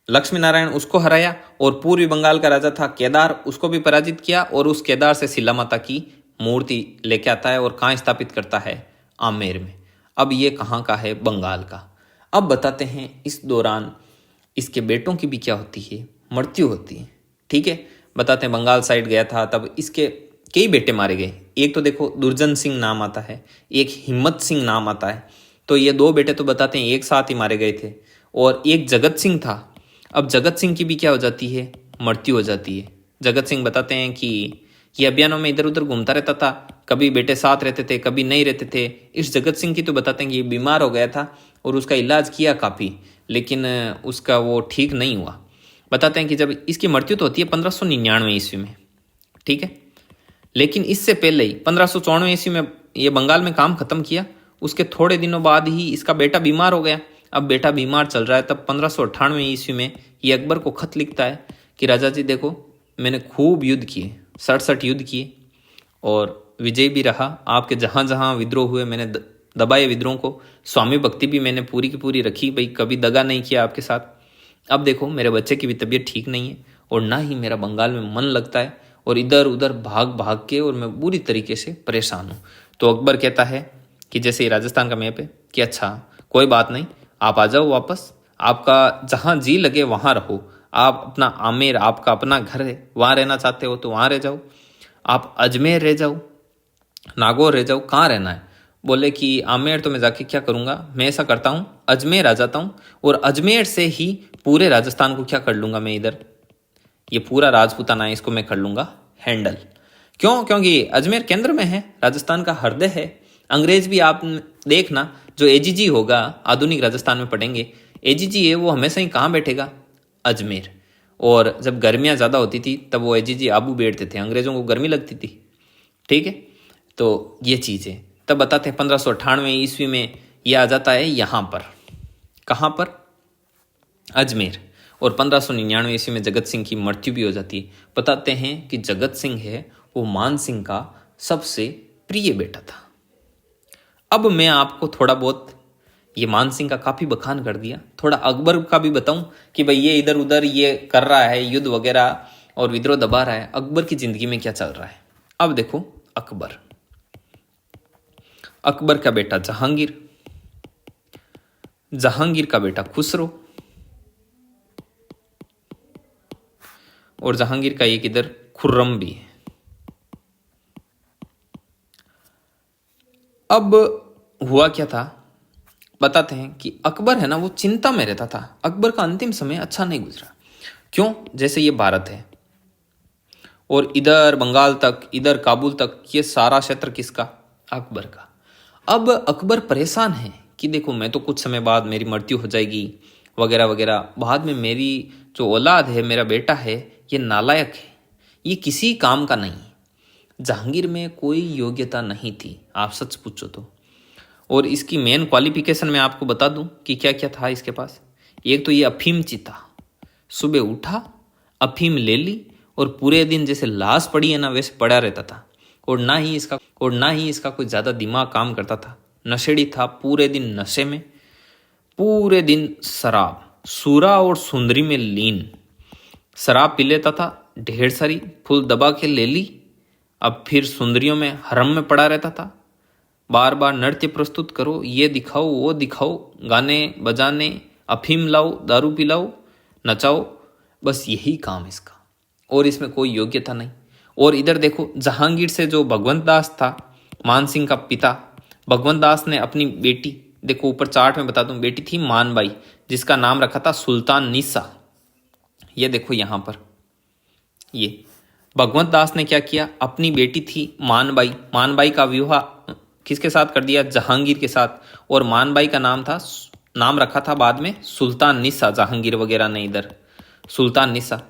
लक्ष्मी नारायण, उसको हराया। और पूर्वी बंगाल का राजा था केदार, उसको भी पराजित किया। और उस केदार से शिला माता की मूर्ति लेके आता है और कहाँ स्थापित करता है, आमेर में। अब ये कहाँ का है, बंगाल का। अब बताते हैं इस दौरान इसके बेटों की भी क्या होती है, मृत्यु होती है। ठीक है, बताते हैं बंगाल साइड गया था तब इसके कई बेटे मारे गए। एक तो देखो दुर्जन सिंह नाम आता है, एक हिम्मत सिंह नाम आता है। तो ये दो बेटे तो बताते हैं एक साथ ही मारे गए थे। और एक जगत सिंह था। अब जगत सिंह की भी क्या हो जाती है, मृत्यु हो जाती है। जगत सिंह बताते हैं कि ये अभियानों में इधर उधर घूमता रहता था, कभी बेटे साथ रहते थे कभी नहीं रहते थे। इस जगत सिंह की तो बताते हैं कि ये बीमार हो गया था और उसका इलाज किया काफ़ी, लेकिन उसका वो ठीक नहीं हुआ। बताते हैं कि जब इसकी मृत्यु तो होती है 1599 ईस्वी में। ठीक है, लेकिन इससे पहले ही 1594 ईस्वी में ये बंगाल में काम खत्म किया। उसके थोड़े दिनों बाद ही इसका बेटा बीमार हो गया। अब बेटा बीमार चल रहा है, तब 1598 ईस्वी में ये अकबर को खत लिखता है कि राजा जी देखो, मैंने खूब युद्ध किए, 67 युद्ध किए और विजय भी रहा। आपके जहाँ जहाँ विद्रोह हुए मैंने दबाए विद्रोह को। स्वामी भक्ति भी मैंने पूरी की पूरी रखी, भाई कभी दगा नहीं किया आपके साथ। अब देखो मेरे बच्चे की भी तबीयत ठीक नहीं है और ना ही मेरा बंगाल में मन लगता है और इधर उधर भाग भाग के और मैं बुरी तरीके से परेशान हूँ। तो अकबर कहता है कि जैसे राजस्थान का मैप है कि अच्छा कोई बात नहीं, आप आ जाओ वापस, आपका जहाँ जी लगे वहाँ रहो। आप अपना आमेर आपका अपना घर है, वहाँ रहना चाहते हो तो वहाँ रह जाओ, आप अजमेर रह जाओ, नागौर रह जाओ, कहाँ रहना है। बोले कि आमेर तो मैं जाके क्या करूँगा, मैं ऐसा करता हूँ अजमेर आ जाता हूँ और अजमेर से ही पूरे राजस्थान को क्या कर लूँगा मैं, इधर ये पूरा राजपूताना है इसको मैं कर लूँगा हैंडल। क्यों, क्योंकि अजमेर केंद्र में है, राजस्थान का हृदय है। अंग्रेज भी आप देखना, जो एजीजी होगा आधुनिक राजस्थान में पढ़ेंगे, एजीजी है वो हमेशा ही कहाँ बैठेगा, अजमेर। और जब गर्मियाँ ज़्यादा होती थी तब वो एजीजी आबू बैठते थे, अंग्रेजों को गर्मी लगती थी। ठीक है, तो ये चीज़ है। तब बताते हैं 1598 ईस्वी में ये आ जाता है यहाँ पर, कहाँ पर, अजमेर। और 1599 ईस्वी में जगत सिंह की मृत्यु भी हो जाती है। बताते हैं कि जगत सिंह है वो मान सिंह का सबसे प्रिय बेटा था। अब मैं आपको थोड़ा बहुत, ये मान सिंह का काफ़ी बखान कर दिया, थोड़ा अकबर का भी बताऊं कि भाई ये इधर उधर ये कर रहा है युद्ध वगैरह और विद्रोह दबा रहा है, अकबर की जिंदगी में क्या चल रहा है। अब देखो अकबर, अकबर का बेटा जहांगीर, जहांगीर का बेटा खुसरो और जहांगीर का एक इधर खुर्रम भी है। अब हुआ क्या था, बताते हैं कि अकबर है ना वो चिंता में रहता था। अकबर का अंतिम समय अच्छा नहीं गुजरा। क्यों, जैसे ये भारत है और इधर बंगाल तक, इधर काबुल तक, ये सारा क्षेत्र किसका, अकबर का। अब अकबर परेशान है कि देखो मैं तो कुछ समय बाद मेरी मृत्यु हो जाएगी वगैरह वगैरह, बाद में मेरी जो औलाद है, मेरा बेटा है, ये नालायक है, ये किसी काम का नहीं। जहांगीर में कोई योग्यता नहीं थी आप सच पूछो तो। और इसकी मेन क्वालिफिकेशन मैं आपको बता दूं कि क्या क्या था इसके पास। एक तो ये अफीम चीता, सुबह उठा अफीम ले ली और पूरे दिन जैसे लाश पड़ी है ना वैसे पड़ा रहता था। और ना ही इसका कोई ज़्यादा दिमाग काम करता था। नशेड़ी था, पूरे दिन नशे में, पूरे दिन शराब, सूरा और सुंदरी में लीन। शराब पी लेता था ढेर सारी, फुल दबा के ले ली, अब फिर सुंदरियों में हरम में पड़ा रहता था। बार बार नृत्य प्रस्तुत करो, ये दिखाओ वो दिखाओ, गाने बजाने, अफीम लाओ, दारू पिलाओ, नचाओ, बस यही काम इसका। और इसमें कोई योग्यता नहीं। और इधर देखो जहांगीर से जो भगवंत दास था, मान सिंह का पिता, भगवंत दास ने अपनी बेटी, देखो ऊपर चार्ट में बता दूं, बेटी थी मानबाई, जिसका नाम रखा था सुल्तान निसा। ये देखो यहाँ पर, ये भगवंत दास ने क्या किया, अपनी बेटी थी मानबाई, मानबाई का विवाह किसके साथ कर दिया, जहांगीर के साथ। और मानबाई का नाम रखा था बाद में सुल्तान निसा, जहांगीर वगैरह ने इधर सुल्तान निसा।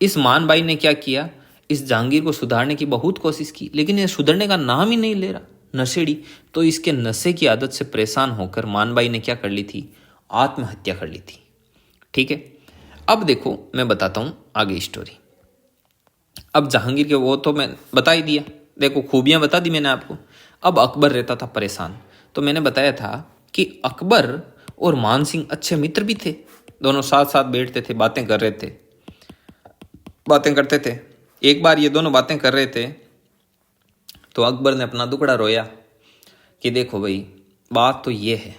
इस मानबाई ने क्या किया, इस जहांगीर को सुधारने की बहुत कोशिश की, लेकिन ये सुधरने का नाम ही नहीं ले रहा, नशेड़ी। तो इसके नशे की आदत से परेशान होकर मानबाई ने क्या कर ली थी, आत्महत्या कर ली थी। ठीक है, अब देखो मैं बताता हूँ आगे स्टोरी। अब जहांगीर के वो तो मैं बता ही दिया, देखो खूबियां बता दी मैंने आपको। अब अकबर रहता था परेशान। तो मैंने बताया था कि अकबर और मान सिंह अच्छे मित्र भी थे, दोनों साथ साथ बैठते थे, बातें कर रहे थे, बातें करते थे। एक बार ये दोनों बातें कर रहे थे तो अकबर ने अपना दुखड़ा रोया कि देखो भाई बात तो ये है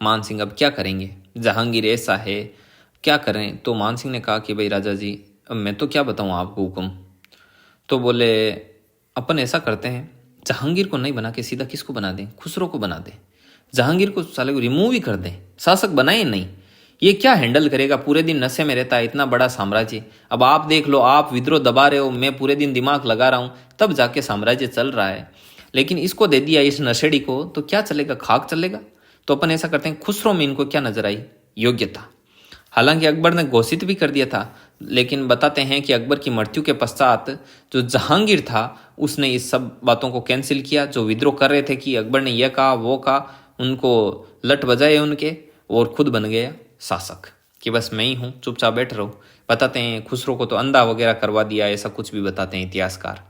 मान सिंह, अब क्या करेंगे, जहांगीर ऐसा है, क्या करें? तो मान सिंह ने कहा कि भाई राजा जी, अब मैं तो क्या बताऊं आपको हुक्म। तो बोले अपन ऐसा करते हैं, जहांगीर को नहीं बना के सीधा किसको बना दें? खुसरो को बना दें। जहांगीर को साले को रिमूव ही कर दें, शासक बनाए नहीं। ये क्या हैंडल करेगा? पूरे दिन नशे में रहता है, इतना बड़ा साम्राज्य। अब आप देख लो, आप विद्रोह दबा रहे हो, मैं पूरे दिन दिमाग लगा रहा हूं, तब जाके साम्राज्य चल रहा है। लेकिन इसको दे दिया इस नशेड़ी को, तो क्या चलेगा? खाक चलेगा। तो अपन ऐसा करते हैं, खुसरो में इनको क्या नजर आई? योग्यता। हालांकि अकबर ने घोषित भी कर दिया था, लेकिन बताते हैं कि अकबर की मृत्यु के पश्चात जो जहांगीर था उसने इस सब बातों को कैंसिल किया। जो विद्रोह कर रहे थे कि अकबर ने यह कहा वो कहा, उनको लट बजाए उनके, और खुद बन गया शासक कि बस मैं ही हूँ, चुपचाप बैठ रहो। बताते हैं खुसरो को तो अंधा वगैरह करवा दिया, ऐसा कुछ भी बताते हैं इतिहासकार।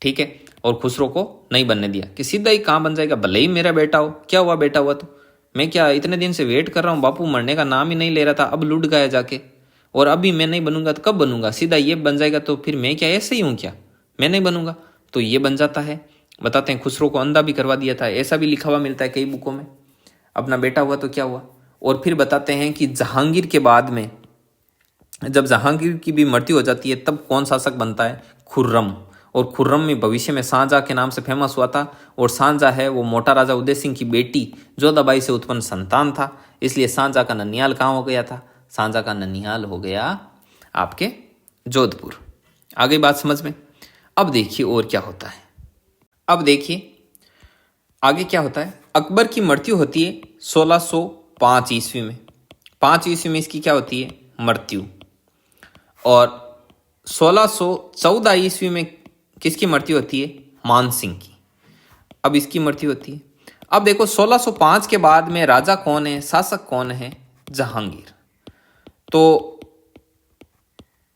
ठीक है, और खुसरो को नहीं बनने दिया कि सीधा ही कहाँ बन जाएगा, भले ही मेरा बेटा हो। क्या हुआ बेटा हुआ तो? मैं क्या इतने दिन से वेट कर रहा हूँ, बापू मरने का नाम ही नहीं ले रहा था, अब लुट गया जाके। और अभी मैं नहीं बनूंगा तो कब बनूंगा? सीधा ये बन जाएगा तो फिर मैं क्या ऐसे ही हूँ क्या? मैं नहीं बनूंगा तो ये बन जाता है। बताते हैं खुसरो को अंधा भी करवा दिया था, ऐसा भी लिखा हुआ मिलता है कई बुकों में। अपना बेटा हुआ तो क्या हुआ? और फिर बताते हैं कि जहांगीर के बाद में जब जहांगीर की भी मृत्यु हो जाती है, तब कौन शासक बनता है? खुर्रम। और खुर्रम में भविष्य में शाहजहां के नाम से फेमस हुआ था। और शाहजहां है वो मोटा राजा उदय सिंह की बेटी जोधाबाई से उत्पन्न संतान था, इसलिए शाहजहां का ननिहाल कहाँ हो गया था? शाहजहां का ननिहाल हो गया आपके जोधपुर। आ गई बात समझ में? अब देखिए और क्या होता है। अब देखिए आगे क्या होता है। अकबर की मृत्यु होती है 1605 ईस्वी में। 5 ईस्वी में इसकी क्या होती है? मृत्यु। और 1614 ईस्वी में किसकी मृत्यु होती है? मानसिंह की। अब इसकी मृत्यु होती है। अब देखो 1605 के बाद में राजा कौन है, शासक कौन है? जहांगीर। तो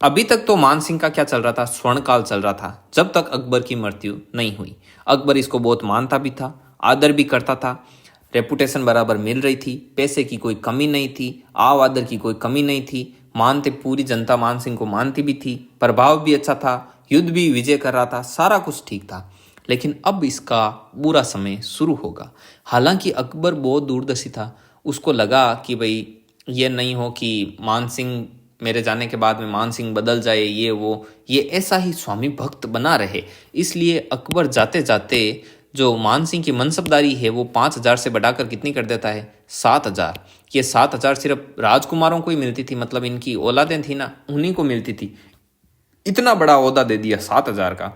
अभी तक तो मानसिंह का क्या चल रहा था? स्वर्णकाल चल रहा था, जब तक अकबर की मृत्यु नहीं हुई। अकबर इसको बहुत मानता भी था, आदर भी करता था, रेपुटेशन बराबर मिल रही थी, पैसे की कोई कमी नहीं थी, आव आदर की कोई कमी नहीं थी, मानते पूरी जनता मानसिंह को मानती भी थी, प्रभाव भी अच्छा था, युद्ध भी विजय कर रहा था, सारा कुछ ठीक था। लेकिन अब इसका बुरा समय शुरू होगा। हालांकि अकबर बहुत दूरदर्शी था, उसको लगा कि भाई ये नहीं हो कि मानसिंह मेरे जाने के बाद में मानसिंह बदल जाए, ये ऐसा ही स्वामी भक्त बना रहे। इसलिए अकबर जाते जाते जो मानसिंह की मनसबदारी है वो 5,000 से बढ़ाकर कितनी कर देता है? 7,000। ये 7,000 सिर्फ राजकुमारों को ही मिलती थी, मतलब इनकी औलादें थी ना, उन्हीं को मिलती थी। इतना बड़ा ओहदा दे दिया 7,000 का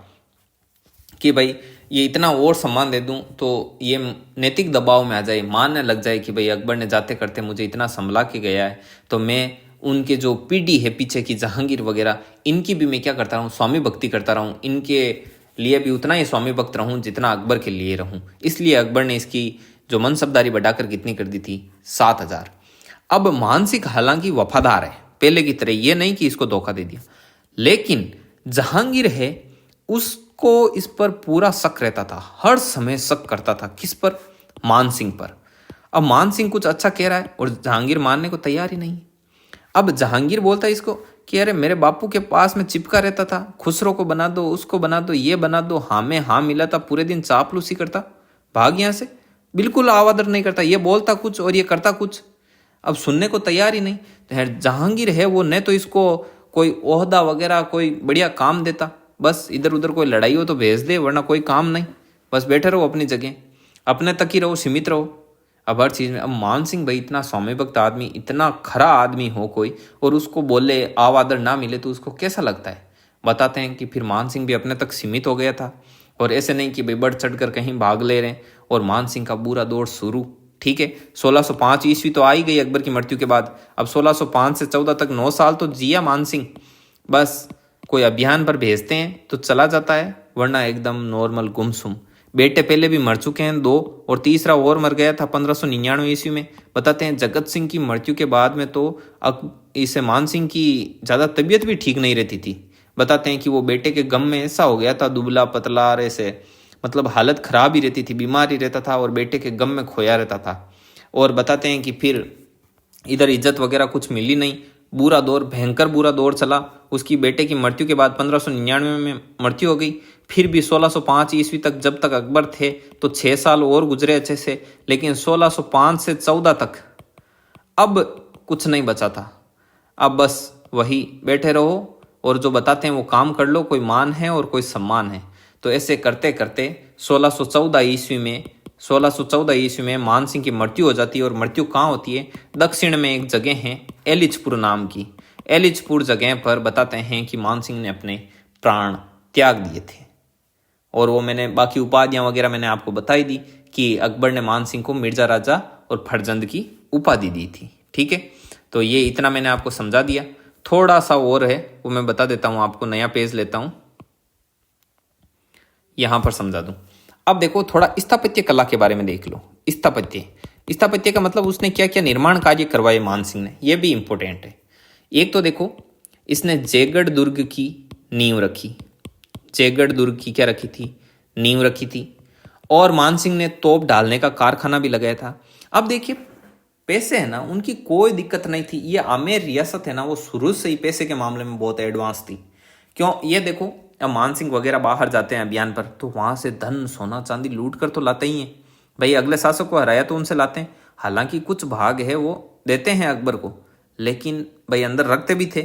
कि भाई ये इतना और सम्मान दे दूं तो ये नैतिक दबाव में आ जाए, मानने लग जाए कि भाई अकबर ने जाते करते मुझे इतना संभला के गया है, तो मैं उनके जो पीढ़ी है पीछे की जहांगीर वगैरह, इनकी भी मैं क्या करता रहूँ? स्वामी भक्ति करता रहूँ, इनके लिए भी उतना ही स्वामी भक्त रहूँ जितना अकबर के लिए रहूँ। इसलिए अकबर ने इसकी जो मनसबदारी बढ़ाकर कितनी कर दी थी? 7,000। अब मानसिंह हालांकि वफादार है पहले की तरह, ये नहीं कि इसको धोखा दे दिया, लेकिन जहांगीर है उसको इस पर पूरा शक रहता था, हर समय शक करता था। किस पर? मानसिंह पर। अब मानसिंह कुछ अच्छा कह रहा है और जहांगीर मानने को तैयार ही नहीं। अब जहांगीर बोलता है इसको कि अरे मेरे बापू के पास में चिपका रहता था, खुसरो को बना दो, उसको बना दो, ये बना दो, हाँ में हाँ मिला था, पूरे दिन चापलूसी करता, भाग यहाँ से, बिल्कुल आवादर नहीं करता, ये बोलता कुछ और ये करता कुछ। अब सुनने को तैयार ही नहीं। तो जहांगीर है वो न तो इसको कोई ओहदा वगैरह कोई बढ़िया काम देता, बस इधर उधर कोई लड़ाई हो तो भेज दे, वरना कोई काम नहीं, बस बैठे रहो अपनी जगह, अपने तक ही रहो, सीमित रहो। अब हर चीज़ में। अब मानसिंह भाई इतना स्वामी भक्त आदमी, इतना खरा आदमी हो कोई, और उसको बोले आवादर ना मिले तो उसको कैसा लगता है? बताते हैं कि फिर मानसिंह भी अपने तक सीमित हो गया था, और ऐसे नहीं कि भाई बढ़ चढ़ कर कहीं भाग ले रहे हैं। और मानसिंह का बुरा दौर शुरू। ठीक है, 1605 ईस्वी तो आ ही गई अकबर की मृत्यु के बाद। अब 1605 से 14 तक 9 साल तो जिया मानसिंह। बस कोई अभियान पर भेजते हैं तो चला जाता है, वरना एकदम नॉर्मल गुमसुम। बेटे पहले भी मर चुके हैं 2, और तीसरा और मर गया था 1599 ईस्वी में। बताते हैं जगत सिंह की मृत्यु के बाद में तो इसे मानसिंह की ज़्यादा तबीयत भी ठीक नहीं रहती थी। बताते हैं कि वो बेटे के गम में ऐसा हो गया था, दुबला पतला ऐसे, मतलब हालत खराब ही रहती थी, बीमार ही रहता था और बेटे के गम में खोया रहता था। और बताते हैं कि फिर इधर इज्जत वगैरह कुछ मिली नहीं, बुरा दौर, भयंकर बुरा दौर चला। उसकी बेटे की मृत्यु के बाद 1599 में मृत्यु हो गई। फिर भी 1605 ईस्वी तक जब तक अकबर थे तो 6 साल और गुजरे अच्छे से, लेकिन 1605 से 14 तक अब कुछ नहीं बचा था। अब बस वही बैठे रहो और जो बताते हैं वो काम कर लो, कोई मान है और कोई सम्मान है। तो ऐसे करते करते 1614 ईस्वी में मान सिंह की मृत्यु हो जाती है। और मृत्यु कहाँ होती है? दक्षिण में एक जगह है एलिचपुर नाम की। एलिचपुर जगह पर बताते हैं कि मान सिंह ने अपने प्राण त्याग दिए थे। और वो मैंने बाकी उपाधियां वगैरह मैंने आपको बताई दी कि अकबर ने मान सिंह को मिर्जा राजा और फरजंद की उपाधि दी थी। ठीक है, तो ये इतना मैंने आपको समझा दिया। थोड़ा सा और है वो मैं बता देता हूँ आपको, नया पेज लेता हूँ, यहां पर समझा दूं। अब देखो थोड़ा स्थापत्य कला के बारे में देख लो। स्थापत्य का मतलब उसने क्या क्या निर्माण कार्य करवाए मान सिंह ने, यह भी इंपॉर्टेंट है। एक तो देखो इसने जयगढ़ दुर्ग की नींव रखी। जयगढ़ दुर्ग की क्या रखी थी? नींव रखी थी। और मान सिंह ने तोप डालने का कारखाना भी लगाया था। अब देखिए पैसे है ना, उनकी कोई दिक्कत नहीं थी। ये आमेर रियासत है ना, वो शुरू से ही पैसे के मामले में बहुत एडवांस थी। क्यों? ये देखो अब मान सिंह वगैरह बाहर जाते हैं अभियान पर, तो वहां से धन सोना चांदी लूट कर तो लाते ही हैं भाई। अगले शासक को हराया तो उनसे लाते हैं। हालांकि कुछ भाग है वो देते हैं अकबर को, लेकिन भाई अंदर रखते भी थे।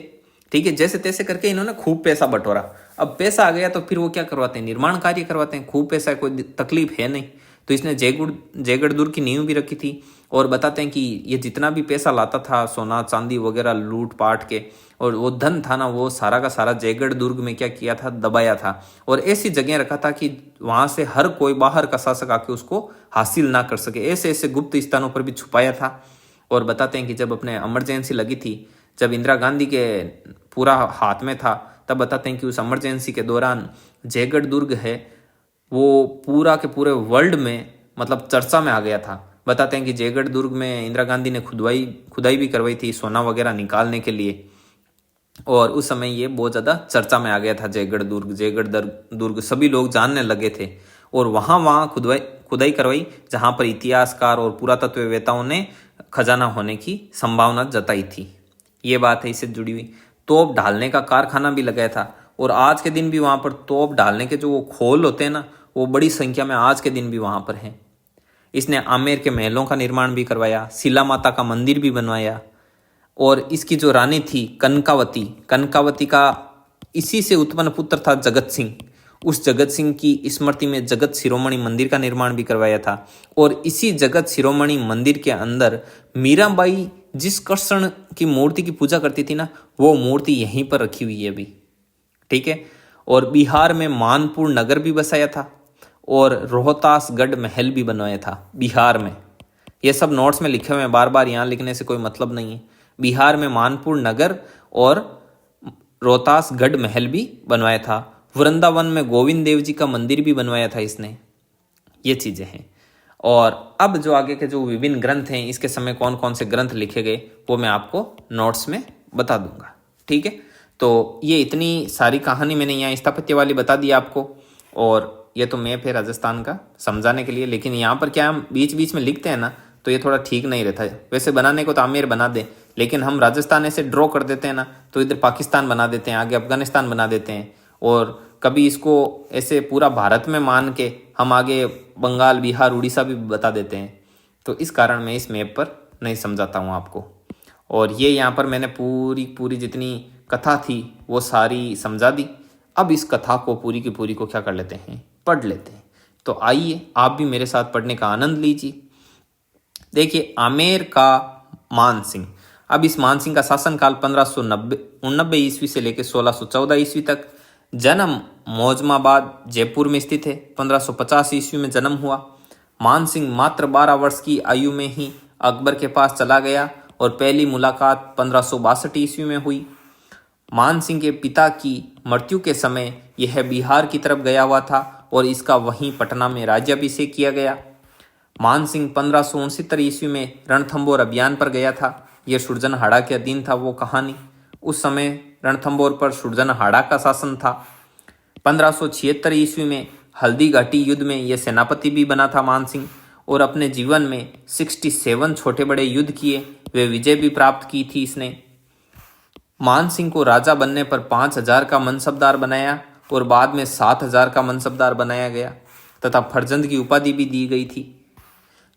ठीक है, जैसे तैसे करके इन्होंने खूब पैसा बटोरा। अब पैसा आ गया तो फिर वो क्या करवाते हैं? निर्माण कार्य करवाते हैं। खूब पैसा है, कोई तकलीफ है नहीं। तो इसने जयगढ़ दुर्ग की नींव भी रखी थी। और बताते हैं कि ये जितना भी पैसा लाता था सोना चांदी वगैरह लूट पाट के, और वो धन था ना, वो सारा का सारा जयगढ़ दुर्ग में क्या किया था? दबाया था। और ऐसी जगह रखा था कि वहां से हर कोई बाहर का शासक आके उसको हासिल ना कर सके। ऐसे ऐसे गुप्त स्थानों पर भी छुपाया था। और बताते हैं कि जब अपने इमरजेंसी लगी थी, जब इंदिरा गांधी के पूरा हाथ में था, तब बताते हैं कि उस इमरजेंसी के दौरान जयगढ़ दुर्ग है वो पूरा के पूरे वर्ल्ड में मतलब चर्चा में आ गया था। बताते हैं कि जयगढ़ दुर्ग में इंदिरा गांधी ने खुदाई भी करवाई थी सोना वगैरह निकालने के लिए। और उस समय ये बहुत ज़्यादा चर्चा में आ गया था। जयगढ़ दुर्ग सभी लोग जानने लगे थे। और वहाँ खुदाई करवाई जहाँ पर इतिहासकार और पुरातत्ववेताओं ने खजाना होने की संभावना जताई थी। ये बात है इससे जुड़ी हुई। तोप ढालने का कारखाना भी लगाया था। और आज के दिन भी वहाँ पर तोप डालने के जो वो खोल होते हैं ना, वो बड़ी संख्या में आज के दिन भी वहाँ पर हैं। इसने आमेर के महलों का निर्माण भी करवाया, शिला माता का मंदिर भी बनवाया। और इसकी जो रानी थी कनकावती का इसी से उत्पन्न पुत्र था जगत सिंह। उस जगत सिंह की स्मृति में जगत शिरोमणि मंदिर का निर्माण भी करवाया था। और इसी जगत शिरोमणि मंदिर के अंदर मीराबाई जिस कृष्ण की मूर्ति की पूजा करती थी ना, वो मूर्ति यहीं पर रखी हुई है अभी। ठीक है, और बिहार में मानपुर नगर भी बसाया था और रोहतासगढ़ महल भी बनवाया था बिहार में। ये सब नोट्स में लिखे हुए हैं, बार बार यहाँ लिखने से कोई मतलब नहीं है। बिहार में मानपुर नगर और रोहतासगढ़ महल भी बनवाया था। वृंदावन में गोविंद देव जी का मंदिर भी बनवाया था इसने। ये चीजें हैं। और अब जो आगे के जो विभिन्न ग्रंथ हैं, इसके समय कौन कौन से ग्रंथ लिखे गए वो मैं आपको नोट्स में बता दूंगा। ठीक है, तो ये इतनी सारी कहानी मैंने यहाँ स्थापत्य वाली बता दी आपको। और ये तो मैप है राजस्थान का समझाने के लिए, लेकिन यहाँ पर क्या हम बीच बीच में लिखते हैं ना, तो ये थोड़ा ठीक नहीं रहता है। वैसे बनाने को तो आमेर बना दें, लेकिन हम राजस्थान ऐसे ड्रॉ कर देते हैं ना, तो इधर पाकिस्तान बना देते हैं, आगे अफगानिस्तान बना देते हैं। और कभी इसको ऐसे पूरा भारत में मान के हम आगे बंगाल बिहार उड़ीसा भी बता देते हैं। तो इस कारण मैं इस मैप पर नहीं समझाता हूँ आपको। और ये यहाँ पर मैंने पूरी जितनी कथा थी वो सारी समझा दी। अब इस कथा को पूरी की पूरी को क्या कर लेते हैं? पढ़ लेते हैं। तो आइए आप भी मेरे साथ पढ़ने का आनंद लीजिए। देखिए, आमेर का मान सिंह। अब इस मान सिंह का शासनकाल 1599 ईस्वी से लेकर 1614 ईस्वी तक। जन्म मौजमाबाद जयपुर में स्थित है। 1550 ईस्वी में जन्म हुआ। मान सिंह मात्र 12 वर्ष की आयु में ही अकबर के पास चला गया और पहली मुलाकात 1562 ईस्वी में हुई। मान सिंह के पिता की मृत्यु के समय यह बिहार की तरफ गया हुआ था और इसका वहीं पटना में राज्याभिषेक किया गया। मान सिंह 1569 ईस्वी में रणथंभौर अभियान पर गया था। यह सुरजनहाड़ा के अधीन था वो कहानी। उस समय रणथंभौर पर सुरजनहाड़ा का शासन था। 1576 ईस्वी में हल्दी घाटी युद्ध में यह सेनापति भी बना था मान सिंह। और अपने जीवन में 67 छोटे बड़े युद्ध किए, वे विजय भी प्राप्त की थी इसने। मान सिंह को राजा बनने पर 5000 का मनसबदार बनाया और बाद में 7000 का मनसबदार बनाया गया तथा फरजंद की उपाधि भी दी गई थी।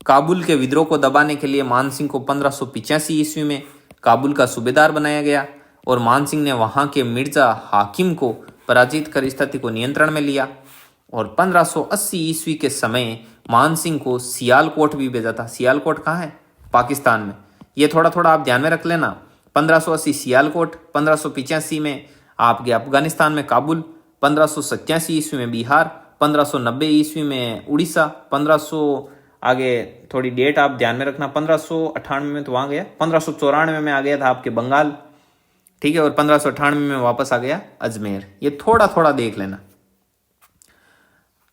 काबुल के विद्रोह को दबाने के लिए मान सिंह को 1585 ईस्वी में काबुल का सूबेदार बनाया गया और मान सिंह ने वहां के मिर्जा हाकिम को पराजित कर स्थिति को नियंत्रण में लिया। और 1580 ईस्वी के समय मान सिंह को सियालकोट भी भेजा था। सियालकोट कहाँ है? पाकिस्तान में। ये थोड़ा थोड़ा आप ध्यान में रख लेना। 1580 सियालकोट, 1585 में आपके अफगानिस्तान में काबुल, 1587 ईस्वी में बिहार, 1590 ईस्वी में उड़ीसा, 1500 आगे थोड़ी डेट आप ध्यान में रखना, 1598 में तो वहाँ गया, 1594 में आ गया था आपके बंगाल, ठीक है, और 1598 में वापस आ गया अजमेर। ये थोड़ा थोड़ा देख लेना।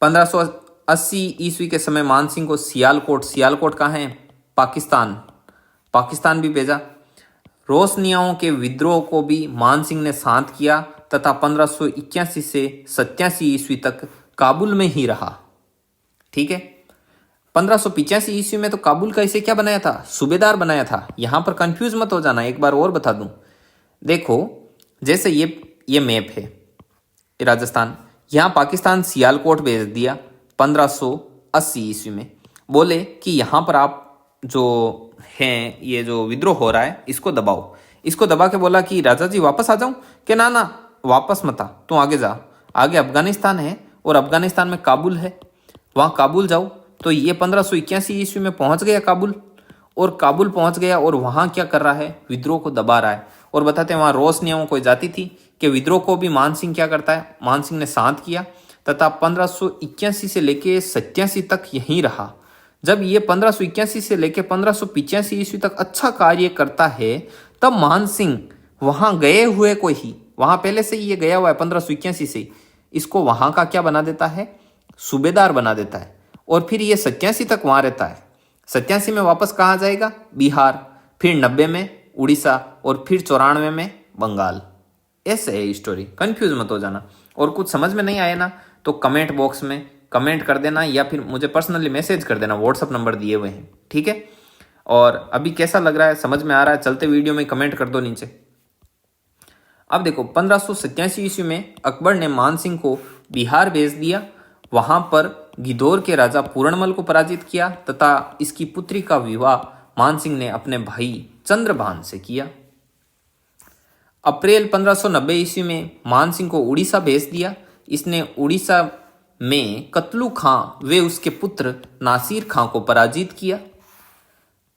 1580 ईस्वी के समय मान सिंह को सियालकोट कहाँ है? पाकिस्तान भी भेजा। रोशनियाओं के विद्रोह को भी मान सिंह ने शांत किया तथा 1581 से 87 ईस्वी तक काबुल में ही रहा। ठीक है, 1585 ईस्वी में तो काबुल का इसे क्या बनाया था? सूबेदार बनाया था। यहां पर कंफ्यूज मत हो जाना, एक बार और बता दूं। देखो, जैसे ये मैप है राजस्थान, यहां पाकिस्तान सियालकोट भेज दिया 1580 ईस्वी में। बोले कि यहां पर आप जो हैं, ये जो विद्रोह हो रहा है इसको दबाओ। इसको दबा के बोला कि राजा जी वापस आ जाऊं? कि ना ना, वापस मत आ, तू आगे जा, आगे अफगानिस्तान है और अफगानिस्तान में काबुल है, वहां काबुल जाओ। तो ये 1581 ईस्वी में पहुंच गया काबुल, और काबुल पहुंच गया और वहां क्या कर रहा है? विद्रोह को दबा रहा है। और बताते हैं वहां रोशनियों कोई जाति थी कि विद्रोह को भी मान सिंह क्या करता है? मान सिंह ने शांत किया तथा 1581 से लेके 87 तक यहीं रहा। जब ये 1581 से लेके 1585 ईस्वी तक अच्छा कार्य करता है, तब मान सिंह वहां गए हुए को ही, वहां पहले से ही ये गया हुआ है 1581 से, इसको वहां का क्या बना देता है? सूबेदार बना देता है। और फिर ये 87 तक वहां रहता है। 87 में वापस कहाँ जाएगा? बिहार, फिर 90 में उड़ीसा, और फिर 94 में बंगाल। ऐसे है स्टोरी, कंफ्यूज मत हो जाना। और कुछ समझ में नहीं आया ना तो कमेंट बॉक्स में कमेंट कर देना, या फिर मुझे पर्सनली मैसेज कर देना, व्हाट्सअप नंबर दिए हुए हैं, ठीक है। और अभी कैसा लग रहा है, समझ में आ रहा है? चलते वीडियो में कमेंट कर दो नीचे। अब देखो, 1587 ईस्वी में अकबर ने मान सिंह को बिहार भेज दिया। वहां पर गिदौर के राजा पूर्णमल को पराजित किया तथा इसकी पुत्री का विवाह मान सिंह ने अपने भाई चंद्रभान से किया। अप्रैल 1590 ईस्वी में मान सिंह को उड़ीसा भेज दिया। इसने उड़ीसा में कतलू खां व उसके पुत्र नासिर खां को पराजित किया।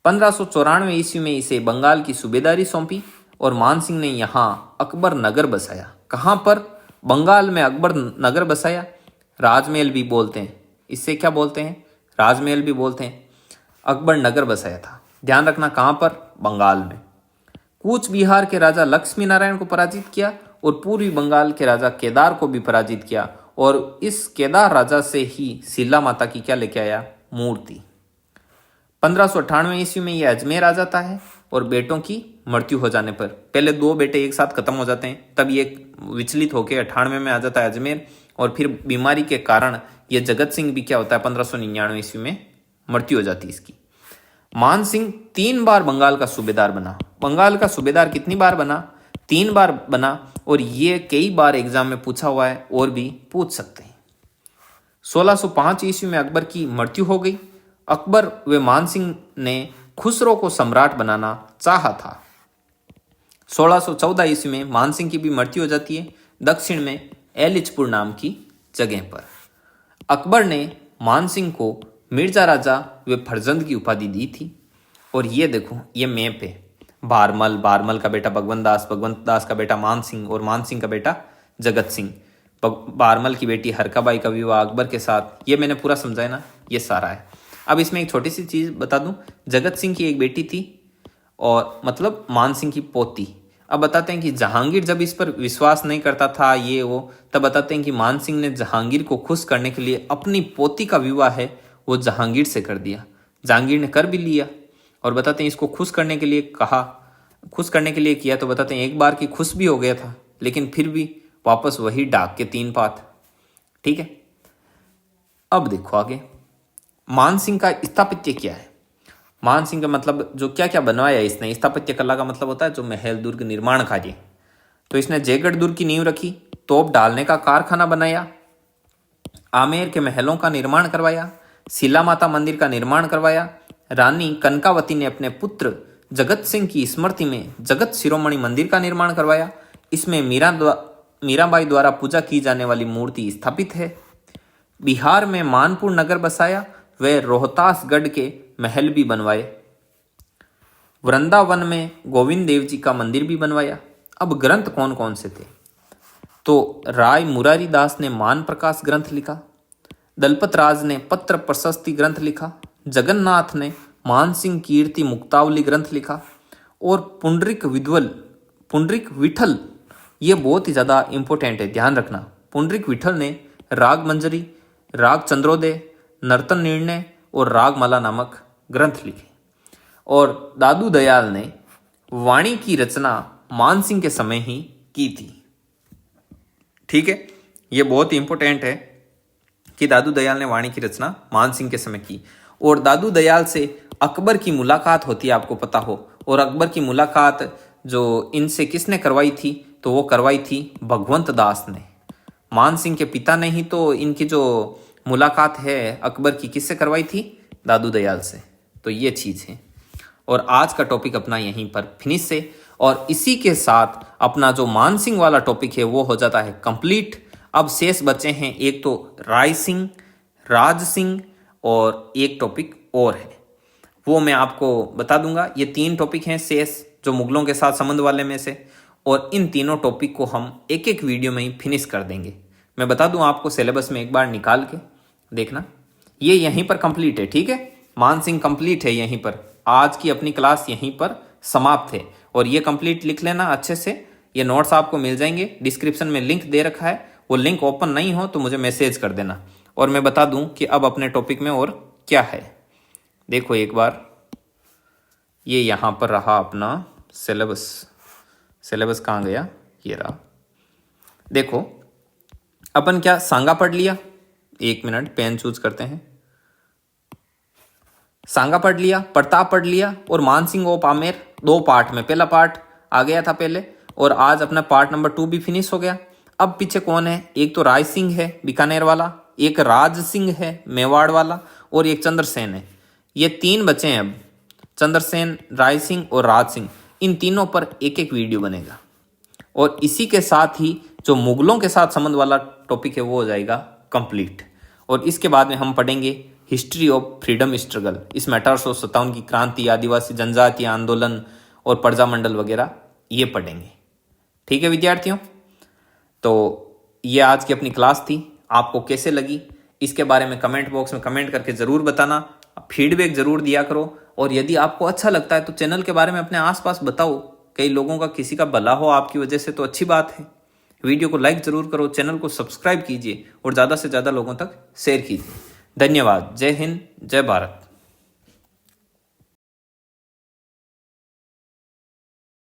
1594 ईस्वी में इसे बंगाल की सूबेदारी सौंपी और मान सिंह ने यहाँ अकबर नगर बसाया। कहाँ पर? बंगाल में अकबर नगर बसाया। राजमहल भी बोलते हैं, इससे क्या बोलते हैं? राजमहल भी बोलते हैं। अकबर नगर बसाया था, ध्यान रखना। कहाँ पर? बंगाल में। कूच बिहार के राजा लक्ष्मी नारायण को पराजित किया और पूर्वी बंगाल के राजा केदार को भी पराजित किया। और इस केदार राजा से ही शिला माता की क्या लेके आया? मूर्ति। 1598 ईस्वी में यह अजमेर आ जाता है और बेटों की मृत्यु हो जाने पर, पहले 2 बेटे एक साथ खत्म हो जाते हैं, तब ये विचलित होकर 98 में आ जाता है अजमेर। और फिर बीमारी के कारण ये जगत सिंह भी क्या होता है? 1599 ईस्वी में मृत्यु हो जाती है इसकी। मान सिंह 3 बार बंगाल का सूबेदार बना। बंगाल का सूबेदार कितनी बार बना? 3 बार बना। और ये कई बार एग्जाम में पूछा हुआ है और भी पूछ सकते हैं। 1605 ईस्वी में अकबर की मृत्यु हो गई। अकबर व मान सिंह ने खुसरो को सम्राट बनाना चाहा था। 1614 ईस्वी में मान सिंह की भी मृत्यु हो जाती है, दक्षिण में एलिचपुर नाम की जगह पर। अकबर ने मान सिंह को मिर्जा राजा व फरजंद की उपाधि दी थी। और ये देखो, ये मैप है। बारमल का बेटा भगवंत दास का बेटा मान सिंह, और मान सिंह का बेटा जगत सिंह। बारमल की बेटी हरकाबाई का विवाह अकबर के साथ, ये मैंने पूरा समझाया ना, ये सारा है। अब इसमें एक छोटी सी चीज बता दूं, जगत सिंह की एक बेटी थी, और मतलब मान सिंह की पोती। अब बताते हैं कि जहांगीर जब इस पर विश्वास नहीं करता था ये वो, तब बताते हैं कि मान सिंह ने जहांगीर को खुश करने के लिए अपनी पोती का विवाह है वो जहांगीर से कर दिया। जहांगीर ने कर भी लिया। और बताते हैं इसको खुश करने के लिए किया, तो बताते हैं एक बार की खुश भी हो गया था, लेकिन फिर भी वापस वही डाक के 3 पात। ठीक है, अब देखो आगे मान सिंह का स्थापत्य क्या है। मान सिंह का मतलब जो क्या क्या बनवाया इसने, स्थापत्य कला का मतलब होता है जो महल दुर्ग निर्माण कार्य। तो इसने जयगढ़ दुर्ग की नींव रखी, तोप डालने का कारखाना बनाया, आमेर के महलों का निर्माण करवाया, शिला माता मंदिर का निर्माण करवाया। रानी कनकावती ने अपने पुत्र जगत सिंह की स्मृति में जगत शिरोमणि मंदिर का निर्माण करवाया। इसमें मीराबाई द्वारा पूजा की जाने वाली मूर्ति स्थापित है। बिहार में मानपुर नगर बसाया व रोहतासगढ़ के महल भी बनवाए। वृंदावन में गोविंद देव जी का मंदिर भी बनवाया। अब ग्रंथ कौन कौन से थे? तो राय मुरारी दास ने मान प्रकाश ग्रंथ लिखा, दलपत राज ने पत्र प्रशस्ति ग्रंथ लिखा, जगन्नाथ ने मानसिंह कीर्ति मुक्तावली ग्रंथ लिखा और पुंडरिक विठल, ये बहुत ही ज़्यादा इंपॉर्टेंट है, ध्यान रखना। पुंडरिक विठल ने राग मंजरी, राग चंद्रोदय, नर्तन निर्णय और रागमाला नामक ग्रंथ लिखे। और दादू दयाल ने वाणी की रचना मानसिंह के समय ही की थी। ठीक है, ये बहुत ही इंपॉर्टेंट है कि दादू दयाल ने वाणी की रचना मानसिंह के समय की। और दादू दयाल से अकबर की मुलाकात होती है, आपको पता हो। और अकबर की मुलाकात जो इनसे किसने करवाई थी? तो वो करवाई थी भगवंत दास ने। मानसिंह के पिता ने ही तो इनकी जो मुलाकात है अकबर की किससे करवाई थी? दादू दयाल से। तो ये चीज़ है। और आज का टॉपिक अपना यहीं पर फिनिश है। और इसी के साथ अपना जो मानसिंह वाला टॉपिक है वो हो जाता है कंप्लीट। अब शेष बचे हैं एक तो राय सिंह, राज सिंह और एक टॉपिक और है, वो मैं आपको बता दूंगा। ये 3 टॉपिक हैं शेष जो मुगलों के साथ संबंध वाले में से। और इन तीनों टॉपिक को हम एक एक वीडियो में ही फिनिश कर देंगे। मैं बता दूं आपको सिलेबस में एक बार निकाल के देखना, ये यहीं पर कंप्लीट है। ठीक है, मानसिंह कंप्लीट है यहीं पर। आज की अपनी क्लास यहीं पर समाप्त है। और ये कंप्लीट लिख लेना अच्छे से। ये नोट्स आपको मिल जाएंगे, डिस्क्रिप्शन में लिंक दे रखा है। वो लिंक ओपन नहीं हो तो मुझे मैसेज कर देना। और मैं बता दूं कि अब अपने टॉपिक में और क्या है। देखो एक बार, ये यहाँ पर रहा अपना सिलेबस। सिलेबस कहाँ गया? ये रहा। देखो अपन क्या सांगा पढ़ लिया? 1 मिनट, पेन चूज करते हैं। सांगा पढ़ लिया, प्रताप पढ़ लिया और मानसिंह ऑफ आमेर 2 पार्ट में। पहला पार्ट आ गया था पहले और आज अपना पार्ट नंबर 2 भी फिनिश हो गया। अब पीछे कौन है? एक तो राय सिंह है बीकानेर वाला, एक राज सिंह है मेवाड़ वाला और एक चंद्रसेन है। ये 3 बचे हैं अब, चंद्रसेन, राय सिंह और राज सिंह। इन तीनों पर एक एक वीडियो बनेगा। और इसी के साथ ही जो मुगलों के साथ संबंध वाला टॉपिक है वो हो जाएगा कंप्लीट। और इसके बाद में हम पढ़ेंगे हिस्ट्री ऑफ फ्रीडम स्ट्रगल। इसमें 1857 की क्रांति, आदिवासी जनजातीय आंदोलन और प्रजामंडल वगैरह ये पढ़ेंगे। ठीक है विद्यार्थियों, तो ये आज की अपनी क्लास थी। आपको कैसे लगी इसके बारे में कमेंट बॉक्स में कमेंट करके ज़रूर बताना, फीडबैक ज़रूर दिया करो। और यदि आपको अच्छा लगता है तो चैनल के बारे में अपने आसपास बताओ। कई लोगों का किसी का भला हो आपकी वजह से तो अच्छी बात है। वीडियो को लाइक ज़रूर करो, चैनल को सब्सक्राइब कीजिए और ज़्यादा से ज़्यादा लोगों तक शेयर कीजिए। धन्यवाद। जय हिंद, जय भारत।